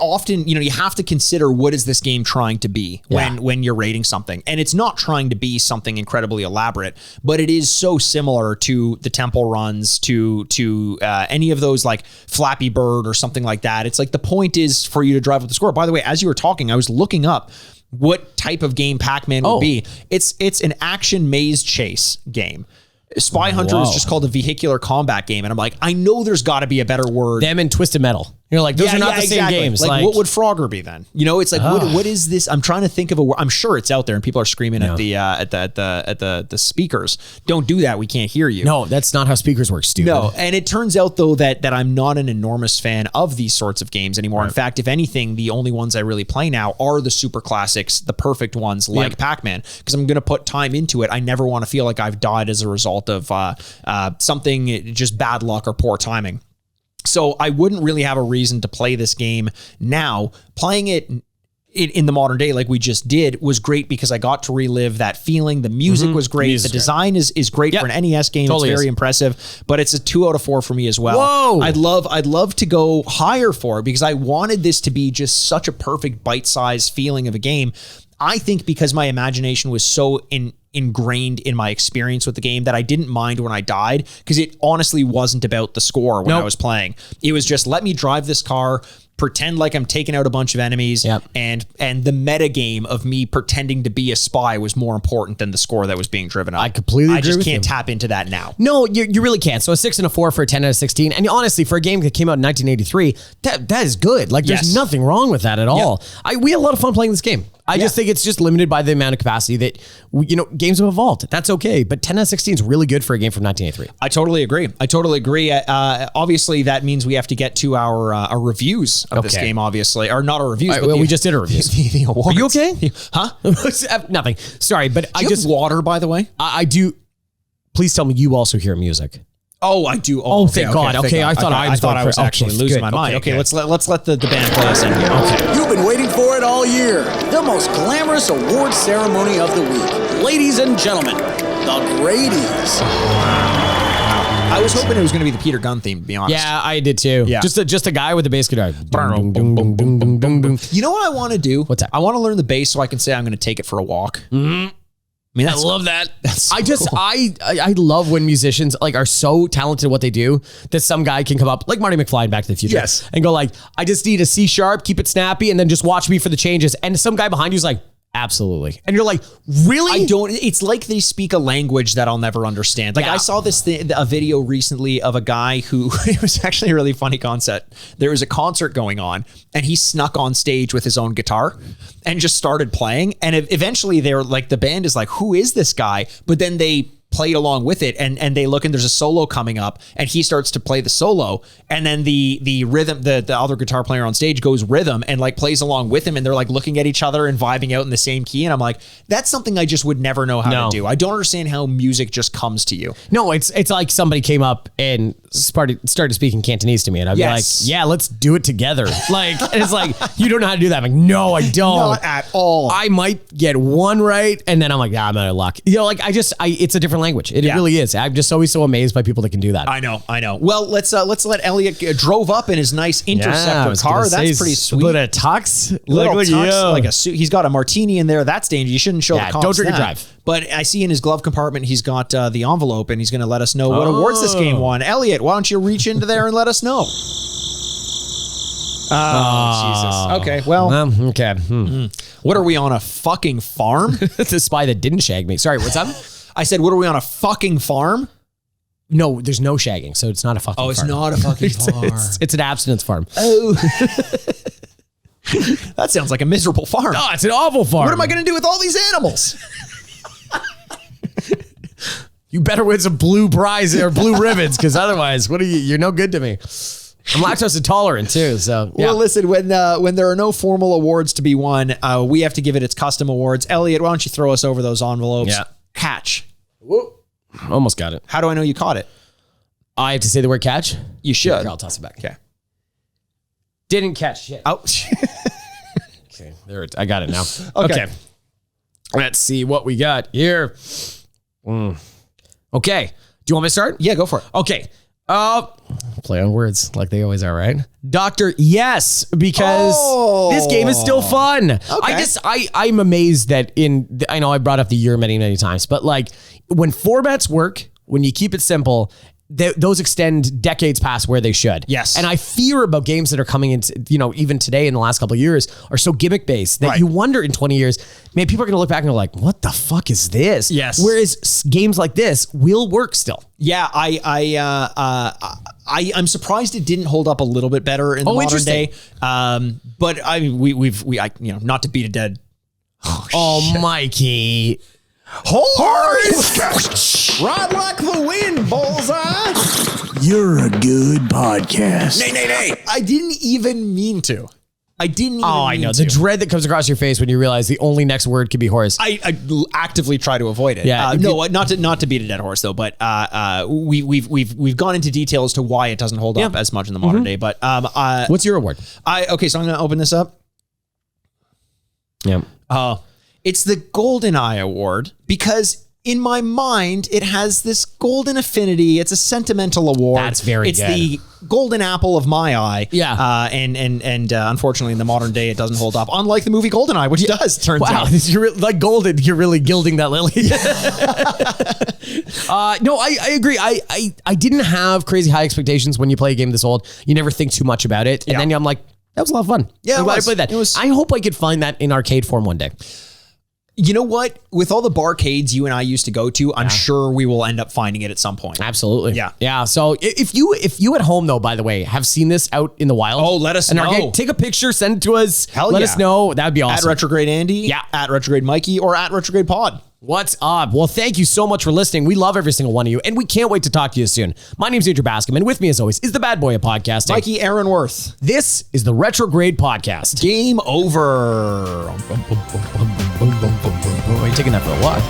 often, you have to consider what is this game trying to be when you're rating something. And it's not trying to be something incredibly elaborate, but it is so similar to the Temple Runs, to any of those like Flappy Bird or something like that. It's like the point is for you to drive up the score. By the way, as you were talking, I was looking up what type of game Pac-Man would be. It's an action maze chase game. Spyhunter is just called a vehicular combat game. And I'm like, I know there's got to be a better word. Them and Twisted Metal. You're like, those are not the same games. Like, what would Frogger be then? You know, it's like, what is this? I'm trying to think of a word. I'm sure it's out there and people are screaming at the speakers. Don't do that. We can't hear you. No, that's not how speakers work, stupid. No. And it turns out though that I'm not an enormous fan of these sorts of games anymore. Right. In fact, if anything, the only ones I really play now are the super classics, the perfect ones like Pac-Man, because I'm going to put time into it. I never want to feel like I've died as a result of something, just bad luck or poor timing. So I wouldn't really have a reason to play this game now. Playing it in the modern day, like we just did, was great because I got to relive that feeling. The music was great. The design is great for an NES game. Totally it's very impressive, but it's a 2 out of 4 for me as well. Whoa. I'd love to go higher for it because I wanted this to be just such a perfect bite-sized feeling of a game. I think because my imagination was so ingrained in my experience with the game that I didn't mind when I died, because it honestly wasn't about the score when I was playing. It was just, let me drive this car, pretend like I'm taking out a bunch of enemies, and the meta game of me pretending to be a spy was more important than the score that was being driven up. I completely agree. I just can't tap into that now. No, you really can't. So a 6 and a 4 for a 10 out of 16. And honestly, for a game that came out in 1983, that is good. Like there's nothing wrong with that at all. We had a lot of fun playing this game. I just think it's just limited by the amount of capacity that, games have evolved. That's okay. But 10 out of 16 is really good for a game from 1983. I totally agree. Obviously, that means we have to get to our reviews of this game, obviously. Or not our reviews. But we just did a review. The awards. Are you okay? Huh? Nothing. Sorry, but I just... water, by the way? I do. Please tell me you also hear music. Oh, I do. Oh, thank God. Okay, I thought I was actually losing my mind. Okay, let's let the band play us in here. Okay. You've been waiting for it all year. The most glamorous award ceremony of the week. Ladies and gentlemen, the Grady's. I was hoping it was going to be the Peter Gunn theme, to be honest. Yeah, I did too. Yeah. Just a guy with a bass guitar. You know what I want to do? What's that? I want to learn the bass so I can say I'm going to take it for a walk. Mm-hmm. I mean, I love that. That's so cool. I love when musicians are so talented at what they do that some guy can come up like Marty McFly in Back to the Future and go like, I just need a C sharp, keep it snappy, and then just watch me for the changes. And some guy behind you is like, absolutely. And you're like, really? It's like they speak a language that I'll never understand. Like I saw a video recently of a guy who, it was actually a really funny concept. There was a concert going on and he snuck on stage with his own guitar and just started playing. And eventually they were like, the band is like, who is this guy? But then they played along with it and they look and there's a solo coming up and he starts to play the solo and then the rhythm, the other guitar player on stage goes rhythm and like plays along with him and they're like looking at each other and vibing out in the same key. And I'm like, that's something I just would never know how to do. I don't understand how music just comes to you. No, it's like somebody came up and started speaking Cantonese to me and I'd be like, yeah, let's do it together. Like, and it's like, you don't know how to do that. I'm like, no, I don't. Not at all. I might get one right and then I'm like, I'm out of luck. It's a different language. It really is. I'm just always so amazed by people that can do that. I know. Well, let's let Elliot drove up in his nice Interceptor car. That's pretty sweet. Little tux, little tux, like a suit. He's got a martini in there. That's dangerous. You shouldn't show the cops. Don't drink and drive. But I see in his glove compartment he's got the envelope, and he's going to let us know what awards this game won. Elliot, why don't you reach into there and let us know? Oh, Jesus. Okay, well. Okay. What are we on, a fucking farm? It's a spy that didn't shag me. Sorry, what's up? I said, what are we on, a fucking farm? No, there's no shagging, so it's not a fucking farm. Oh, it's not a fucking farm. It's an abstinence farm. Oh. That sounds like a miserable farm. Oh, it's an awful farm. What am I going to do with all these animals? You better win some blue prize or blue ribbons, because otherwise, you're no good to me. I'm lactose intolerant too, so yeah. Well, listen, when there are no formal awards to be won, we have to give it its custom awards. Elliot, why don't you throw us over those envelopes? Yeah. Catch. Whoop. Almost got it. How do I know you caught it? I have to say the word catch? You should. Here, I'll toss it back. Okay. Didn't catch shit. Oh. Okay, I got it now. Okay. Let's see what we got here. Okay. Do you want me to start? Yeah, go for it. Okay. Play on words like they always are, right? Doctor, yes, because this game is still fun. Okay. I'm amazed that I know I brought up the year many, many times, but like when formats work, when you keep it simple those extend decades past where they should. Yes. And I fear about games that are coming into, even today in the last couple of years are so gimmick based that you wonder in 20 years, man, people are going to look back and go like, what the fuck is this? Yes. Whereas games like this will work still. Yeah, I'm surprised it didn't hold up a little bit better in the modern day. But I mean, we not to beat a dead. Oh, Mikey. Horse! Ride like the wind, bullseye! You're a good podcast. Nay. I didn't even mean to. I know. The dread that comes across your face when you realize the only next word could be horse. I actively try to avoid it. Yeah. Not to beat a dead horse though, but we've gone into detail as to why it doesn't hold up as much in the modern day. But what's your award? So I'm gonna open this up. Yeah. It's the GoldenEye Award because in my mind, it has this golden affinity. It's a sentimental award. That's very good. It's the golden apple of my eye. Yeah. And unfortunately, in the modern day, it doesn't hold up. Unlike the movie GoldenEye, which does, turns out. You're like golden. You're really gilding that lily. No, I agree. I didn't have crazy high expectations when you play a game this old. You never think too much about it. And then I'm like, that was a lot of fun. Yeah, I'm glad I played that. I hope I could find that in arcade form one day. You know what? With all the barcades you and I used to go to, I'm sure we will end up finding it at some point. Absolutely. Yeah. Yeah. So if you at home though, by the way, have seen this out in the wild, let us know. Arcade, take a picture, send it to us. Let us know. That would be awesome. At Retrograde Andy. Yeah. At Retrograde Mikey or at Retrograde Pod. What's up? Well, thank you so much for listening. We love every single one of you, and we can't wait to talk to you soon. My name's Andrew Bascom, and with me, as always, is the bad boy of podcasting, Mikey Aaronworth. This is the Retrograde Podcast. Game over. Are you taking that for a walk?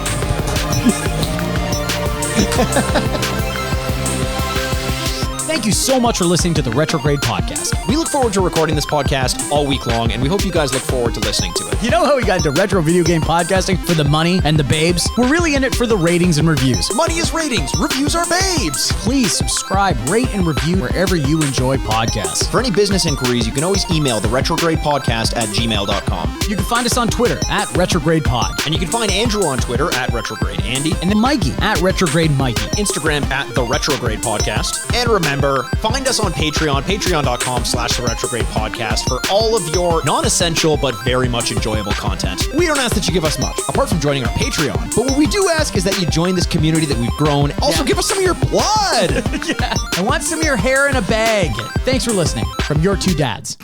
Thank you so much for listening to the Retrograde Podcast. We look forward to recording this podcast all week long, and we hope you guys look forward to listening to it. You know how we got into retro video game podcasting? For the money and the babes? We're really in it for the ratings and reviews. Money is ratings, reviews are babes. Please subscribe, rate, and review wherever you enjoy podcasts. For any business inquiries, you can always email the retrogradepodcast@gmail.com. You can find us on Twitter at retrogradepod. And you can find Andrew on Twitter at retrogradeandy. And then Mikey at retrogrademikey. Instagram at the Retrograde Podcast. And remember, find us on Patreon, patreon.com/the Retrograde Podcast for all of your non-essential but very much enjoyable content. We don't ask that you give us much, apart from joining our Patreon. But what we do ask is that you join this community that we've grown. Also, give us some of your blood. I want some of your hair in a bag. Thanks for listening. From your two dads.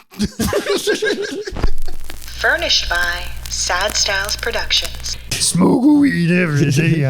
Furnished by Sad Styles Productions. Smoke weed every day.